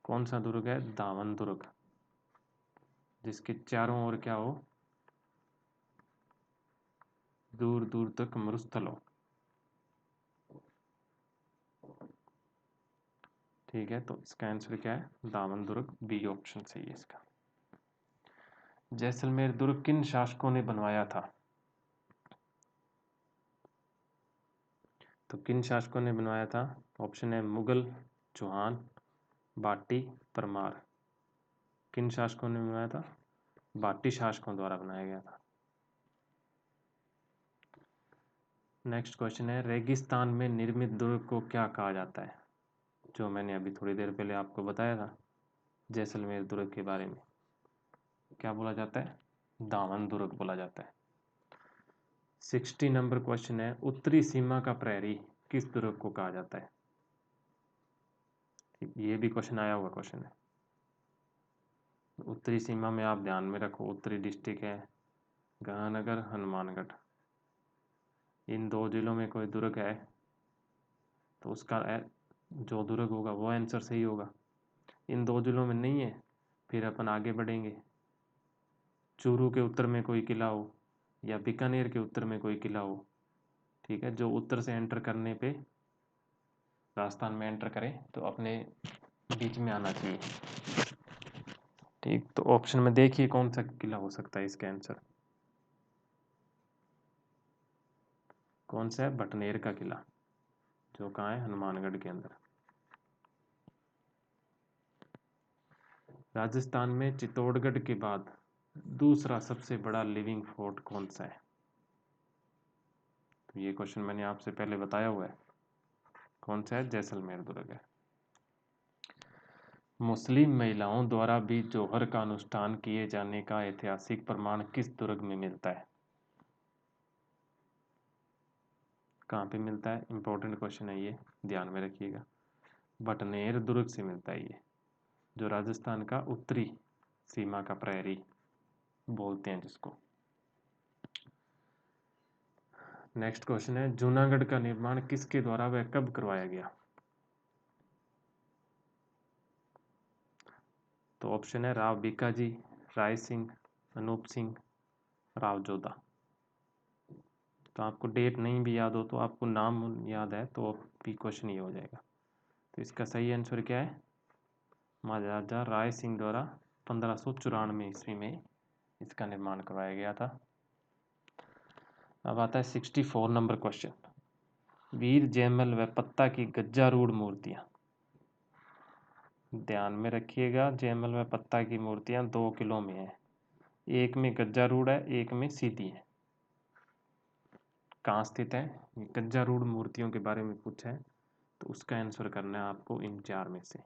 [SPEAKER 1] कौन सा दुर्ग है? दामन दुर्ग, जिसके चारों ओर क्या हो? दूर दूर तक मरुस्थल हो। ठीक है, तो इसका आंसर क्या है? दामन दुर्ग, बी ऑप्शन सही है इसका। जैसलमेर दुर्ग किन शासकों ने बनवाया था? तो किन शासकों ने बनवाया था? ऑप्शन है मुगल, चौहान, बाटी, परमार। किन शासकों ने बनवाया था? बाटी शासकों द्वारा बनाया गया था। नेक्स्ट क्वेश्चन है। रेगिस्तान में निर्मित दुर्ग को क्या कहा जाता है? जो मैंने अभी थोड़ी देर पहले आपको बताया था जैसलमेर दुर्ग के बारे में। क्या बोला जाता है? दामन दुर्ग बोला जाता है। 60 नंबर क्वेश्चन है, उत्तरी सीमा का प्रहरी किस दुर्ग को कहा जाता है? ये भी क्वेश्चन आया हुआ क्वेश्चन है। उत्तरी सीमा में आप ध्यान में रखो, उत्तरी डिस्ट्रिक्ट है गंगानगर, हनुमानगढ़। इन दो जिलों में कोई दुर्ग है तो उसका जो दुर्ग होगा वो आंसर सही होगा। इन दो जिलों में नहीं है, फिर अपन आगे बढ़ेंगे। चूरू के उत्तर में कोई किला हो या बीकानेर के उत्तर में कोई किला हो, ठीक है, जो उत्तर से एंटर करने पे राजस्थान में एंटर करें तो अपने बीच में आना चाहिए। ठीक, तो ऑप्शन में देखिए कौन सा किला हो सकता है इसका आंसर। कौन सा है? भटनेर का किला, जो कहाँ है? हनुमानगढ़ के अंदर। राजस्थान में चित्तौड़गढ़ के बाद दूसरा सबसे बड़ा लिविंग फोर्ट कौन सा है? तो ये क्वेश्चन मैंने आपसे पहले बताया हुआ है। कौन सा है? जैसलमेर दुर्ग है। मुस्लिम महिलाओं द्वारा भी जौहर का अनुष्ठान किए जाने का ऐतिहासिक प्रमाण किस दुर्ग में मिलता है? कहाँ पे मिलता है? इंपॉर्टेंट क्वेश्चन है ये, ध्यान में रखिएगा। भटनेर दुर्ग से मिलता है ये, जो राजस्थान का उत्तरी सीमा का प्रहरी बोलते हैं जिसको। नेक्स्ट क्वेश्चन है, जूनागढ़ का निर्माण किसके द्वारा व कब करवाया गया? तो ऑप्शन है राव बीकाजी, राय सिंह, अनूप सिंह, राव जोधा। तो आपको डेट नहीं भी याद हो तो आपको नाम याद है तो भी क्वेश्चन ये हो जाएगा। तो इसका सही आंसर क्या है? महाराजा राय सिंह द्वारा 1594 ईस्वी में इसका निर्माण करवाया गया था। अब आता है 64 नंबर क्वेश्चन, वीर जयमल व पत्ता की गज्जारूढ़ मूर्तियां। ध्यान में रखिएगा, जयमल व पत्ता की मूर्तियां 2 किलो में है, एक में गज्जारूढ़ है, एक में सीधी है। कहाँ स्थित है? ये गज्जारूढ़ मूर्तियों के बारे में पूछा है तो उसका आंसर करना है आपको इन चार में से,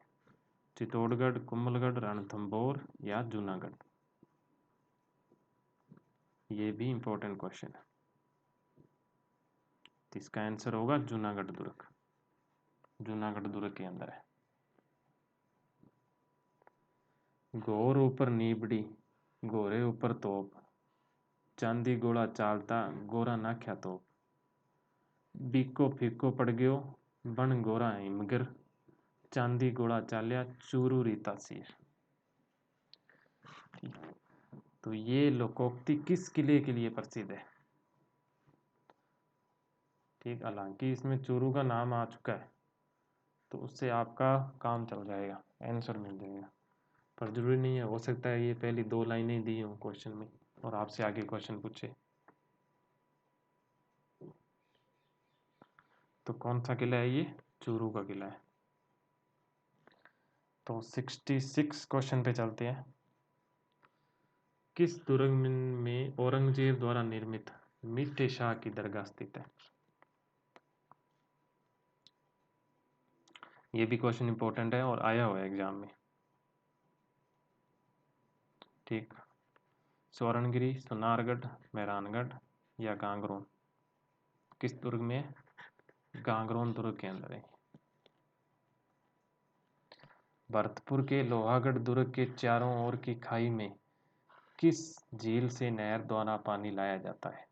[SPEAKER 1] चित्तौड़गढ़, कुंभलगढ़, रणथंभौर या जूनागढ़। ये भी इंपॉर्टेंट क्वेश्चन है। तो इसका आंसर होगा जूनागढ़ दुर्ग, जूनागढ़ दुर्ग के अंदर है। घोर ऊपर नीबड़ी, घोरे ऊपर तोप, चांदी गोला चालता, गोरा नाख्या तोप, बीको फीको पड़ गयो, बन गोरा हिमगर, चांदी गोला चालिया, चूरू रीता सिर। तो ये लोकोक्ति किस किले के लिए प्रसिद्ध है? ठीक, हालांकि इसमें चूरू का नाम आ चुका है तो उससे आपका काम चल जाएगा, आंसर मिल जाएगा, पर जरूरी नहीं है, हो सकता है ये पहली 2 लाइनें दी हों क्वेश्चन में और आपसे आगे क्वेश्चन पूछे। तो कौन सा किला है ये? चूरू का किला है। तो 66 क्वेश्चन पे चलते हैं। किस दुर्ग में औरंगजेब द्वारा निर्मित मीठे शाह की दरगाह स्थित है? ये भी क्वेश्चन इंपॉर्टेंट है और आया हुआ है एग्जाम में। ठीक, स्वर्णगिरी, सोनारगढ़, मेहरानगढ़ या गांगरोन? किस दुर्ग में है? गांगरोन दुर्ग के अंदर है। भरतपुर के लोहागढ़ दुर्ग के चारों ओर की खाई में किस झील से नहर द्वारा पानी लाया जाता है?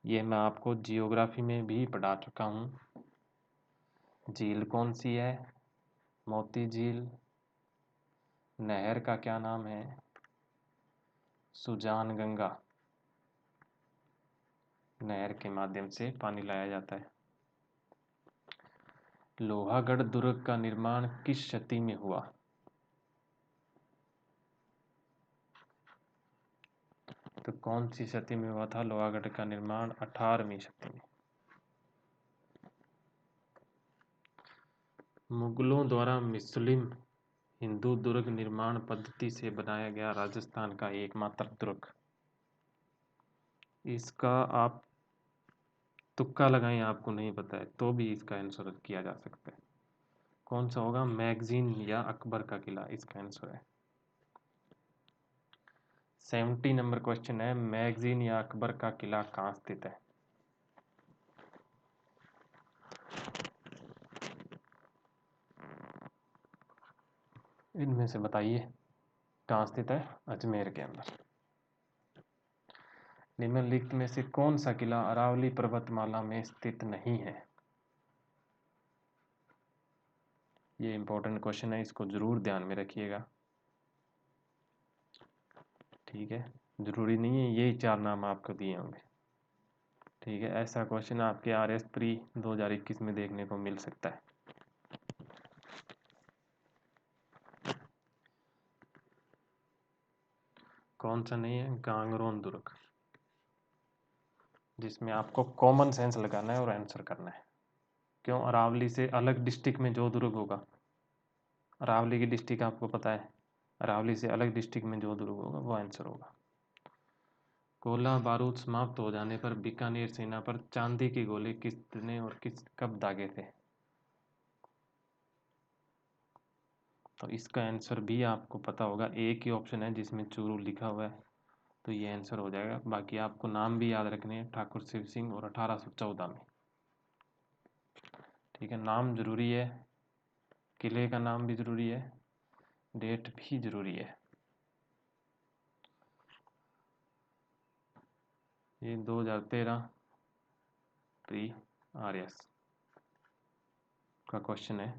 [SPEAKER 1] ये मैं आपको जियोग्राफी में भी पढ़ा चुका हूँ। झील कौन सी है? मोती झील। नहर का क्या नाम है? सुजान गंगा। नहर के माध्यम से पानी लाया जाता है। लोहागढ़ दुर्ग का निर्माण किस शती में हुआ? तो कौन सी शती में हुआ था लोहागढ़ का निर्माण? 18वीं शती में। मुगलों द्वारा मुस्लिम हिंदू दुर्ग निर्माण पद्धति से बनाया गया राजस्थान का एकमात्र दुर्ग। इसका आप तुक्का लगाएं, आपको नहीं पता है तो भी इसका आंसर किया जा सकता है। कौन सा होगा, मैगजीन या अकबर का किला, इसका आंसर है। 70 नंबर क्वेश्चन है, मैगजीन या अकबर का किला कहाँ स्थित है? इनमें से बताइए कहाँ स्थित है? अजमेर के अंदर। निम्नलिखित में से कौन सा किला अरावली पर्वतमाला में स्थित नहीं है? ये इंपॉर्टेंट क्वेश्चन है, इसको जरूर ध्यान में रखिएगा। ठीक है, जरूरी नहीं है यही 4 नाम आपको दिए होंगे। ठीक है, ऐसा क्वेश्चन आपके RS प्री 2021 में देखने को मिल सकता है। कौन सा नहीं है? गांगरोन दुर्ग, जिसमें आपको कॉमन सेंस लगाना है और आंसर करना है। क्यों? अरावली से अलग डिस्ट्रिक्ट में जो दुर्ग होगा, अरावली की डिस्ट्रिक्ट आपको पता है, अरावली से अलग डिस्ट्रिक्ट में जो दुर्ग होगा वो आंसर होगा। गोला बारूद समाप्त हो जाने पर बीकानेर सेना पर चांदी के गोले किसने और कब दागे थे? तो इसका आंसर भी आपको पता होगा, एक ही ऑप्शन है जिसमें चूरू लिखा हुआ है, तो ये आंसर हो जाएगा। बाकी आपको नाम भी याद रखने हैं, ठाकुर शिव सिंह और 1814 में। ठीक है, नाम जरूरी है, किले का नाम भी जरूरी है, डेट भी जरूरी है। ये 2013 प्री RS का क्वेश्चन है।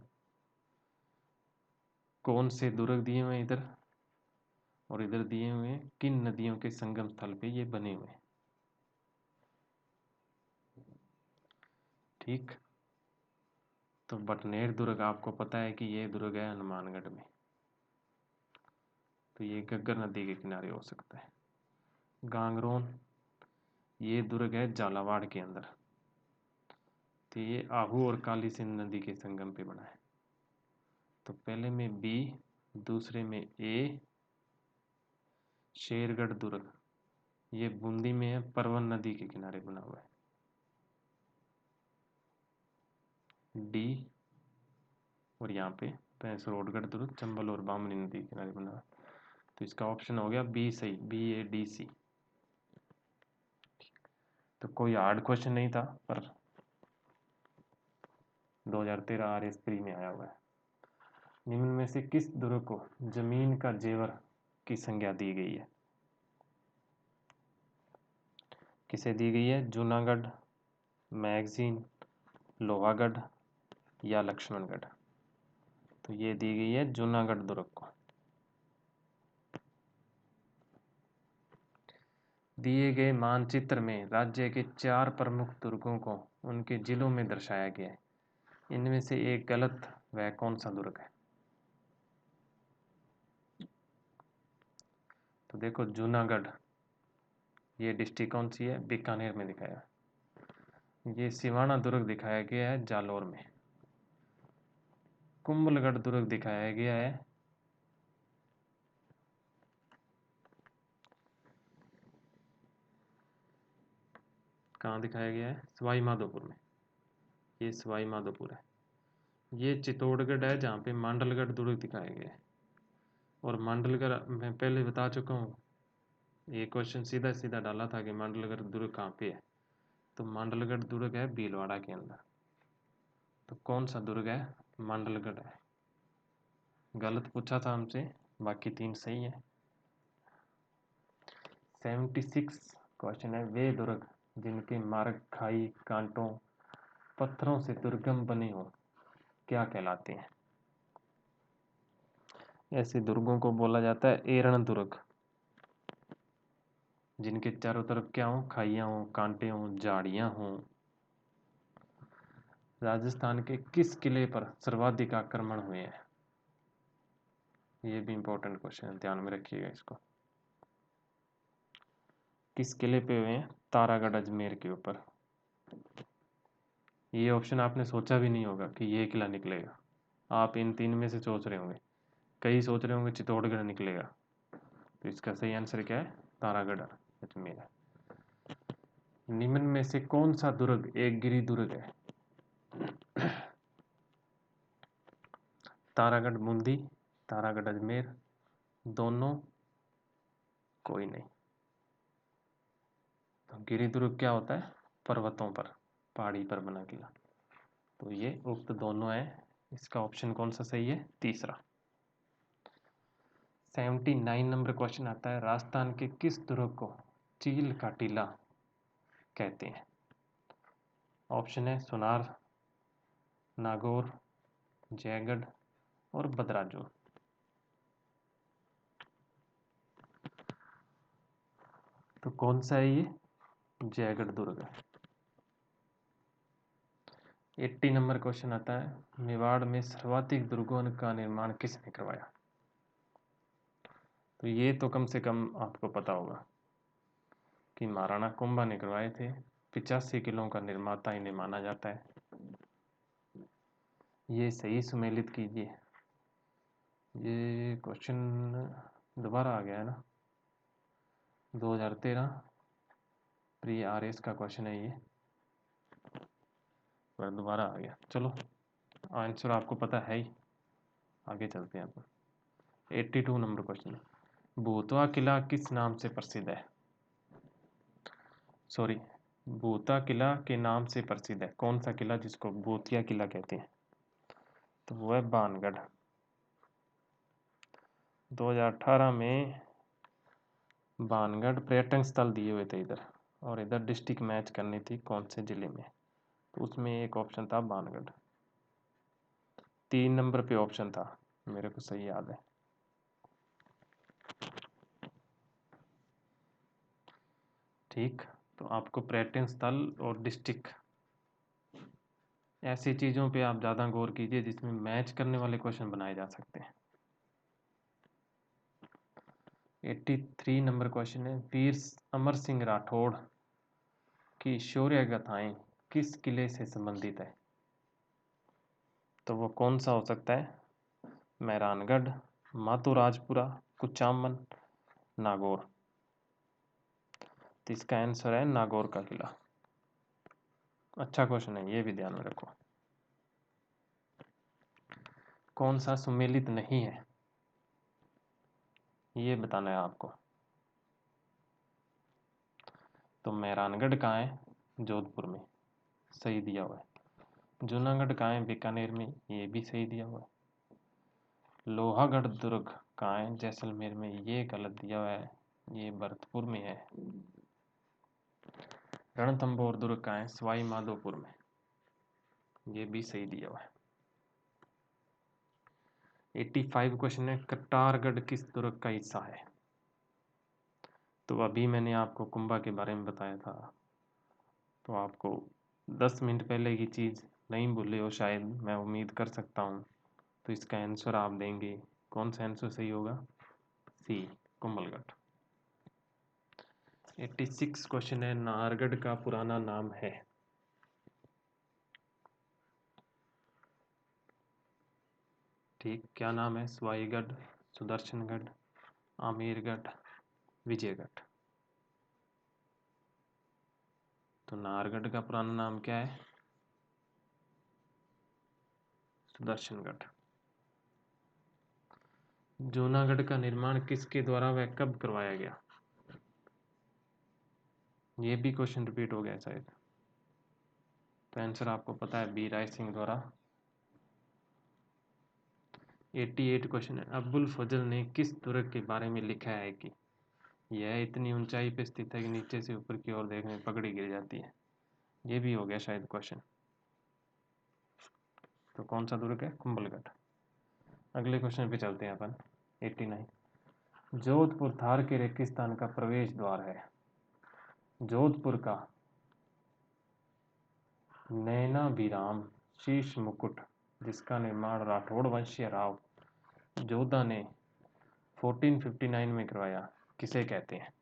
[SPEAKER 1] कौन से दुर्ग दिए हुए हैं इधर और इधर दिए हुए हैं, किन नदियों के संगम स्थल पे ये बने हुए हैं? ठीक, तो बटनेर दुर्ग आपको पता है कि ये दुर्ग है हनुमानगढ़ में, तो ये घग्गर नदी के किनारे हो सकता है। गांगरोन, ये दुर्ग है झालावाड़ के अंदर, तो ये आहू और काली सिंध नदी के संगम पे बना है। तो पहले में बी, दूसरे में ए। शेरगढ़ दुर्ग, ये बूंदी में है, परवन नदी के किनारे बना हुआ है। डी, और यहाँ पे भैंसरोडगढ़ दुर्ग चंबल और बामनी नदी के किनारे बना हुआ है। तो इसका ऑप्शन हो गया बी सही, BADC। तो कोई हार्ड क्वेश्चन नहीं था, पर 2013 RS प्री में आया हुआ है। निम्न में से किस दुर्ग को जमीन का जेवर की संज्ञा दी गई है? किसे दी गई है? जूनागढ़, मैगजीन, लोहागढ़ या लक्ष्मणगढ़? तो ये दी गई है जूनागढ़ दुर्ग को। दिए गए मानचित्र में राज्य के 4 प्रमुख दुर्गों को उनके जिलों में दर्शाया गया है, इनमें से एक गलत वह कौन सा दुर्ग है? तो देखो, जूनागढ़ ये डिस्ट्रिक्ट कौन सी है? बीकानेर में दिखाया। ये सिवाना दुर्ग दिखाया गया है जालौर में। कुंभलगढ़ दुर्ग दिखाया गया है कहाँ दिखाया गया है? सवाई माधोपुर में। ये सवाई माधोपुर है। ये चित्तौड़गढ़ है जहाँ पे मांडलगढ़ दुर्ग दिखाया गया है। और मांडलगढ़ मैं पहले बता चुका हूँ, ये क्वेश्चन सीधा सीधा डाला था कि मांडलगढ़ दुर्ग कहाँ पे है। तो मांडलगढ़ दुर्ग है भीलवाड़ा के अंदर। तो कौन सा दुर्ग है? मांडलगढ़ है। गलत पूछा था हमसे, बाकी 3 सही है। 76 क्वेश्चन है, वे दुर्ग जिनके मार्ग खाई, कांटों, पत्थरों से दुर्गम बने हो क्या कहलाते हैं? ऐसे दुर्गों को बोला जाता है एरण दुर्ग, जिनके चारों तरफ क्या हो? खाइयाँ हो, कांटे हो, झाड़ियाँ हो। राजस्थान के किस किले पर सर्वाधिक आक्रमण हुए हैं? ये भी इंपॉर्टेंट क्वेश्चन है, ध्यान में रखिएगा इसको। किस किले पे हुए हैं? तारागढ़ अजमेर के ऊपर। ये ऑप्शन आपने सोचा भी नहीं होगा कि ये किला निकलेगा। आप इन 3 में से सोच रहे होंगे, कई सोच रहे होंगे चित्तौड़गढ़ निकलेगा। तो इसका सही आंसर क्या है? तारागढ़ अजमेर है। निम्न में से कौन सा दुर्ग एक गिरी दुर्ग है? तारागढ़ बूंदी, तारागढ़ अजमेर, दोनों, कोई नहीं। तो गिरिदुर्ग क्या होता है? पर्वतों पर, पहाड़ी पर बना किला। तो ये उक्त दोनों है। इसका ऑप्शन कौन सा सही है? तीसरा। 79 नंबर क्वेश्चन आता है, राजस्थान के किस दुर्ग को चील का टीला कहते हैं? ऑप्शन है सोनार, नागौर, जयगढ़ और बदराजू। तो कौन सा है ये? जयगढ़ दुर्ग है। 80 नंबर क्वेश्चन आता है, मेवाड़ में सर्वाधिक दुर्गों का निर्माण किसने करवाया? तो ये तो कम से कम आपको पता होगा कि महाराणा कुंभा ने करवाए थे। 85 किलों का निर्माता इन्हें माना जाता है। ये सही सुमेलित कीजिए। ये क्वेश्चन दोबारा आ गया है ना, 2013 प्री आरएस का क्वेश्चन है ये, पर दोबारा आ गया। चलो आंसर आपको पता है ही, आगे चलते हैं अपन। 82 नंबर क्वेश्चन, भूतवा किला किस नाम से प्रसिद्ध है? सॉरी, भूता किला के नाम से प्रसिद्ध है। कौन सा किला जिसको भूतिया किला कहते हैं? तो वो है बाणगढ़। 2018 में बाणगढ़ पर्यटन स्थल दिए हुए थे इधर, और इधर डिस्ट्रिक्ट मैच करनी थी कौन से जिले में, तो उसमें एक ऑप्शन था बाणगढ़। 3 नंबर पे ऑप्शन था, मेरे को सही याद है। ठीक, तो आपको पर्यटन स्थल और डिस्ट्रिक्ट, ऐसी चीज़ों पे आप ज़्यादा गौर कीजिए जिसमें मैच करने वाले क्वेश्चन बनाए जा सकते हैं। 83 नंबर क्वेश्चन है, वीर अमर सिंह राठौड़ की शौर्य गाथाएं किस किले से संबंधित है? तो वो कौन सा हो सकता है? मेहरानगढ़, मातुराजपुरा, कुचामन, नागौर। तो इसका आंसर है नागौर का किला। अच्छा क्वेश्चन है, ये भी ध्यान में रखो। कौन सा सुमेलित नहीं है, ये बताना है आपको। तो मेहरानगढ़ कहाँ है? जोधपुर में, सही दिया हुआ है। जूनागढ़ कहाँ है? बीकानेर में, ये भी सही दिया हुआ है। लोहागढ़ दुर्ग कहाँ है? जैसलमेर में, ये गलत दिया हुआ है, ये भरतपुर में है। रणथंभौर दुर्ग कहाँ है? सवाई माधोपुर में, ये भी सही दिया हुआ है। 85 क्वेश्चन है, कटारगढ़ किस दुर्ग का हिस्सा है? तो अभी मैंने आपको कुंभा के बारे में बताया था, तो आपको 10 मिनट पहले की चीज़ नहीं भूले हो शायद, मैं उम्मीद कर सकता हूँ। तो इसका आंसर आप देंगे, कौन सा आंसर सही होगा? सी, कुंभलगढ़। 86 क्वेश्चन है, नाहरगढ़ का पुराना नाम है? ठीक, क्या नाम है? सवाईगढ़, सुदर्शनगढ़, आमेरगढ़, विजयगढ़। तो नाहरगढ़ का पुराना नाम क्या है? सुदर्शनगढ़। जूनागढ़ का निर्माण किसके द्वारा व कब करवाया गया? ये भी क्वेश्चन रिपीट हो गया शायद। तो आंसर आपको पता है, बी राय सिंह द्वारा। 88 क्वेश्चन है, अब्बुल फजल ने किस दुर्ग के बारे में लिखा है कि यह इतनी ऊंचाई पर स्थित है कि नीचे से ऊपर की ओर देखने में पगड़ी गिर जाती है? ये भी हो गया शायद क्वेश्चन। तो कौन सा दुर्ग है? कुंभलगढ़। अगले क्वेश्चन पे चलते हैं अपन। 89, जोधपुर थार के रेगिस्तान का प्रवेश द्वार है। जोधपुर का नैनाभिराम शीश मुकुट, जिसका निर्माण राठौड़ वंशीय राव जोधा ने 1459 में करवाया, किसे कहते हैं?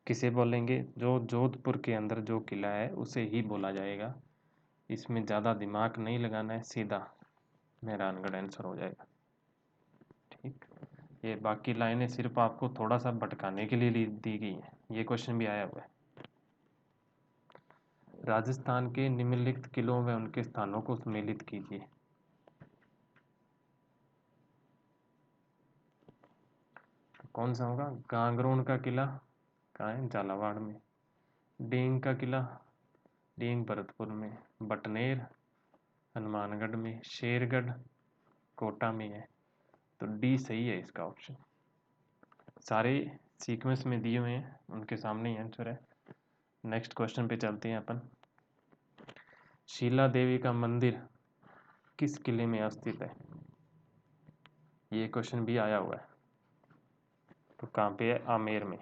[SPEAKER 1] किसे बोलेंगे? जो जोधपुर के अंदर जो किला है उसे ही बोला जाएगा। इसमें ज़्यादा दिमाग नहीं लगाना है, सीधा मेहरानगढ़ आंसर हो जाएगा। ठीक, ये बाकी लाइनें सिर्फ आपको थोड़ा सा भटकाने के लिए दी गई हैं। ये क्वेश्चन भी आया हुआ है। राजस्थान के निम्नलिखित किलों व उनके स्थानों को सम्मिलित कीजिए। कौन सा होगा? गांगरोन का किला कहाँ है? झालावाड़ में। डींग का किला, डींग भरतपुर में। बटनेर हनुमानगढ़ में। शेरगढ़ कोटा में है। तो डी सही है इसका ऑप्शन। सारे सीक्वेंस में दिए हुए हैं, उनके सामने ही आंसर है। नेक्स्ट क्वेश्चन पे चलते हैं अपन। शीला देवी का मंदिर किस किले में स्थित है? ये क्वेश्चन भी आया हुआ है। तो कहाँ पे है? आमेर में।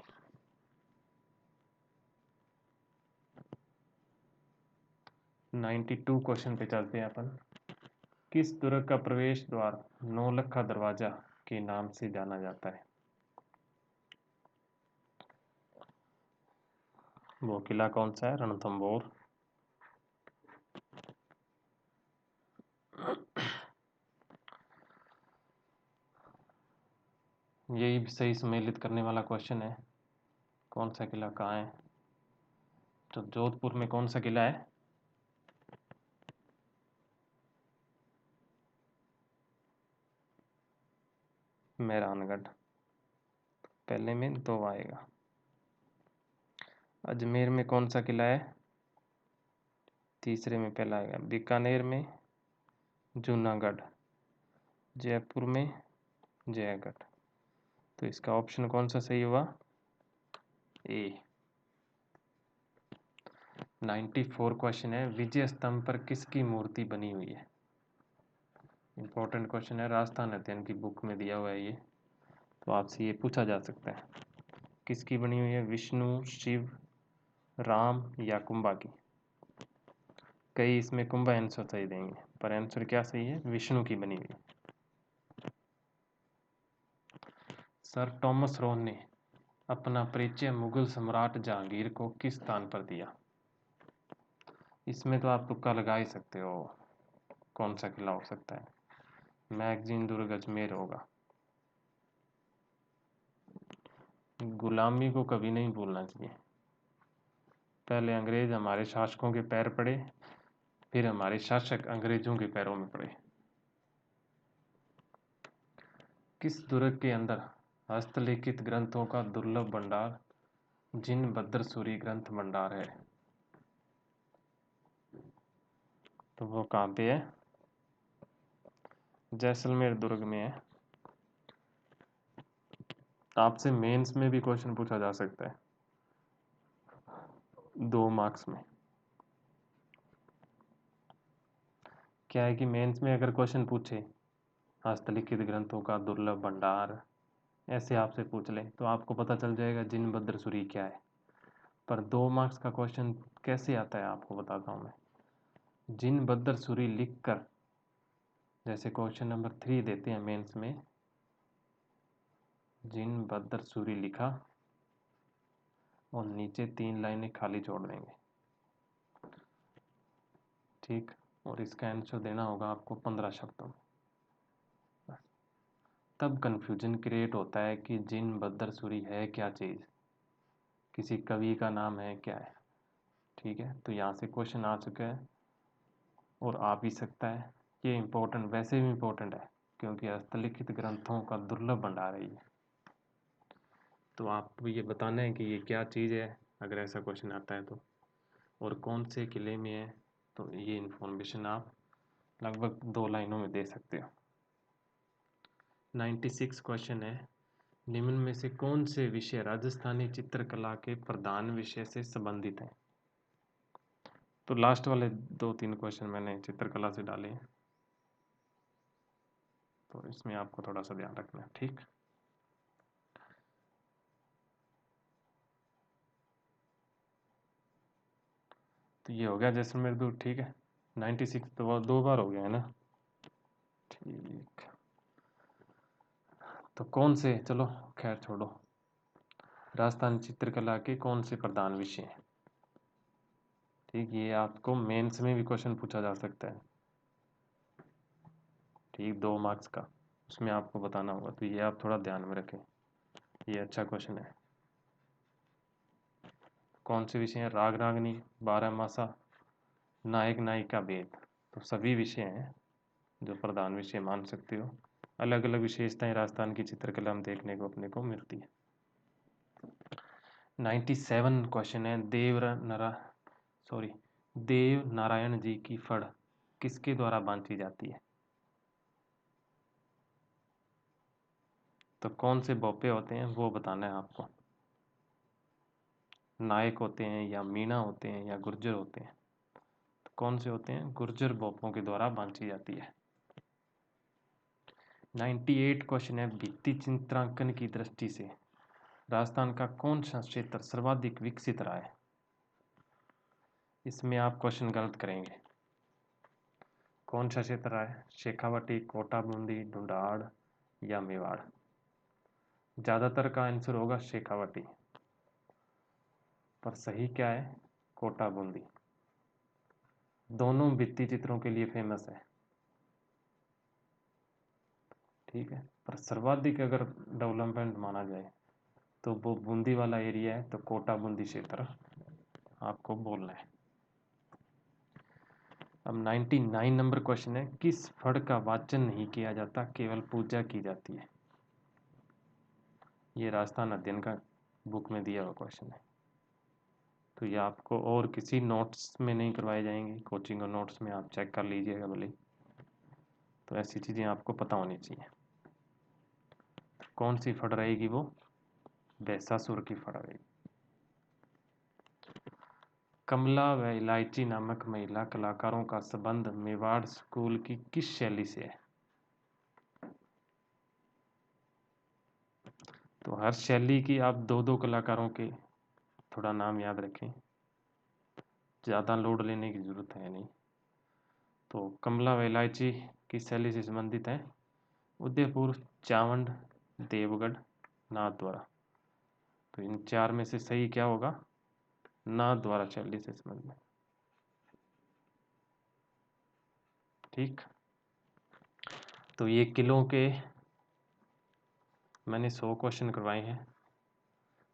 [SPEAKER 1] टू क्वेश्चन पे चलते हैं अपन। किस दुर्ग का प्रवेश द्वार नौलखा दरवाजा के नाम से जाना जाता है? वो किला कौन सा है? रणथंभौर। यही सही सम्मिलित करने वाला क्वेश्चन है। कौन सा किला कहाँ है? तो जोधपुर में कौन सा किला है? मेहरानगढ़। पहले में दो आएगा। अजमेर में कौन सा किला है? तीसरे में पहला आएगा। बीकानेर में जूनागढ़। जयपुर में जयगढ़। तो इसका ऑप्शन कौन सा सही हुआ? ए। 94 क्वेश्चन है। विजय स्तंभ पर किसकी मूर्ति बनी हुई है? इंपॉर्टेंट क्वेश्चन है, राजस्थान अध्ययन की बुक में दिया हुआ है ये। तो आपसे ये पूछा जा सकता है, किसकी बनी हुई है? विष्णु, शिव, राम या कुंभा की? कई इसमें कुंभा आंसर सही देंगे, पर आंसर क्या सही है? विष्णु की बनी हुई है। सर टॉमस रोन ने अपना परिचय मुगल सम्राट जहांगीर को किस स्थान पर दिया? इसमें तो आप तुक्का लगा ही सकते हो, कौन सा किला हो सकता है? मैगजीन दुर्ग अजमेर होगा। गुलामी को कभी नहीं भूलना चाहिए। पहले अंग्रेज हमारे शासकों के पैर पड़े, फिर हमारे शासक अंग्रेजों के पैरों में पड़े। किस दुर्ग के अंदर हस्तलिखित ग्रंथों का दुर्लभ भंडार जिन सूरी ग्रंथ भंडार है? तो वो कहाँ पे है? जैसलमेर दुर्ग में है। आपसे मेंस में भी क्वेश्चन पूछा जा सकता है, 2 मार्क्स में। क्या है कि मेंस में अगर क्वेश्चन पूछे हस्तलिखित ग्रंथों का दुर्लभ भंडार ऐसे आपसे पूछ ले, तो आपको पता चल जाएगा जिन सूरी क्या है। पर 2 मार्क्स का क्वेश्चन कैसे आता है आपको बताता हूँ मैं। जिन सूरी लिख कर, जैसे क्वेश्चन नंबर 3 देते हैं मेंस में, जिन सूरी लिखा और नीचे 3 लाइनें खाली छोड़ देंगे, ठीक। और इसका आंसर देना होगा आपको 15 शब्दों में। तब कन्फ्यूजन क्रिएट होता है कि जिन सूरी है क्या चीज़, किसी कवि का नाम है क्या है, ठीक है। तो यहाँ से क्वेश्चन आ चुका है और आ भी सकता है। ये इम्पोर्टेंट, वैसे भी इम्पोर्टेंट है क्योंकि हस्तलिखित ग्रंथों का दुर्लभ भंडार है ये। तो आपको ये बताना है कि ये क्या चीज़ है अगर ऐसा क्वेश्चन आता है तो, और कौन से किले में है। तो ये इन्फॉर्मेशन आप लगभग 2 लाइनों में दे सकते हो। 96 क्वेश्चन है। निम्न में से कौन से विषय राजस्थानी चित्रकला के प्रधान विषय से संबंधित हैं? तो लास्ट वाले 2-3 क्वेश्चन मैंने चित्रकला से डाले हैं, तो इसमें आपको थोड़ा सा ध्यान रखना है, ठीक। तो ये हो गया जैसलमेर दूर, ठीक है। 96 तो वो 2 बार हो गया है ना, ठीक। तो कौन से, चलो खैर छोड़ो, राजस्थान चित्रकला के कौन से प्रधान विषय हैं? ठीक, ये आपको मेंस में भी क्वेश्चन पूछा जा सकता है, ठीक, 2 मार्क्स का, उसमें आपको बताना होगा। तो ये आप थोड़ा ध्यान में रखें, ये अच्छा क्वेश्चन है। कौन से विषय हैं? राग रागनी, 12 मासा, नायक नायिका भेद। तो सभी विषय हैं जो प्रधान विषय मान सकते हो। अलग अलग विशेषताएं राजस्थान की चित्रकला में देखने को अपने को मिलती है। 97 क्वेश्चन है, देव नारायण जी की फड़ किसके द्वारा बांधी जाती है? तो कौन से बोपे होते हैं वो बताना है आपको। नायक होते हैं या मीणा होते हैं या गुर्जर होते हैं? तो कौन से होते हैं? गुर्जर बोपों के द्वारा बांधी जाती है। 98 क्वेश्चन है, भित्ति चित्रांकन की दृष्टि से राजस्थान का कौन सा क्षेत्र सर्वाधिक विकसित रहा है? इसमें आप क्वेश्चन गलत करेंगे। कौन सा क्षेत्र रहा है? शेखावाटी, कोटा बूंदी, ढूंढाड़ या मेवाड़? ज़्यादातर का आंसर होगा शेखावाटी, पर सही क्या है? कोटा बूंदी। दोनों भित्ति चित्रों के लिए फेमस है, ठीक है। पर सर्वाधिक अगर डेवलपमेंट माना जाए तो वो बूंदी वाला एरिया है, तो कोटा बूंदी क्षेत्र आपको बोलना है। अब 99 नंबर क्वेश्चन है, किस फड़ का वाचन नहीं किया जाता, केवल पूजा की जाती है? ये राजस्थान अध्ययन का बुक में दिया हुआ क्वेश्चन है। तो ये आपको और किसी नोट्स में नहीं करवाए जाएंगे, कोचिंग और नोट्स में आप चेक कर लीजिएगा भले। तो ऐसी चीज़ें आपको पता होनी चाहिए। कौन सी फड़ रहेगी? वो बैसासुर की फड़ रहेगी। कमला व इलायची नामक महिला कलाकारों का संबंध मेवाड़ स्कूल की किस शैली से है? तो हर शैली की आप दो दो कलाकारों के थोड़ा नाम याद रखें, ज़्यादा लोड लेने की ज़रूरत है नहीं। तो कमला व इलायची की शैली से संबंधित है उदयपुर, चावंड, देवगढ़, नाथद्वारा। तो इन चार में से सही क्या होगा? नाथद्वारा शैली से संबंधित। ठीक, तो ये किलों के मैंने 100 क्वेश्चन करवाए हैं।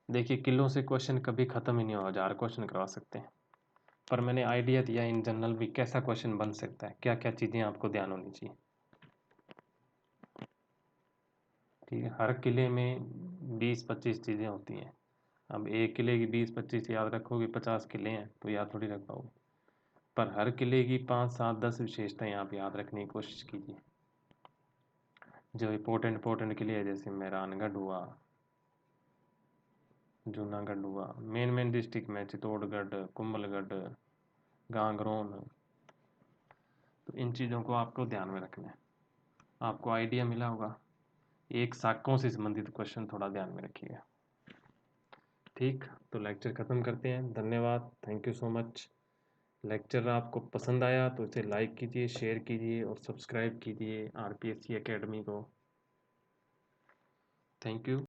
[SPEAKER 1] देखिए, किलों से क्वेश्चन कभी ख़त्म ही नहीं होगा, 1000 क्वेश्चन करवा सकते हैं। पर मैंने आइडिया दिया इन जनरल भी कैसा क्वेश्चन बन सकता है, क्या क्या चीज़ें आपको ध्यान होनी चाहिए। ठीक है, हर किले में 20-25 चीज़ें होती हैं। अब एक किले की 20-25 याद रखोगे, 50 किले हैं तो याद थोड़ी रख पाओगे। पर हर किले की 5-7-10 विशेषताएं आप याद रखने की कोशिश कीजिए। जो इम्पोर्टेंट किले हैं, जैसे मेहरानगढ़ हुआ, जूनागढ़ हुआ, मेन डिस्ट्रिक्ट में चित्तौड़गढ़, कुंभलगढ़, गांगरोन। तो इन चीज़ों को आपको ध्यान में रखना है। आपको आइडिया मिला होगा। एक शाकों से संबंधित क्वेश्चन थोड़ा ध्यान में रखिएगा। ठीक, तो लेक्चर ख़त्म करते हैं। धन्यवाद, thank you so much. Lecture आपको पसंद आया तो इसे लाइक कीजिए, शेयर कीजिए और सब्सक्राइब कीजिए RPSC एकेडमी को। Thank you.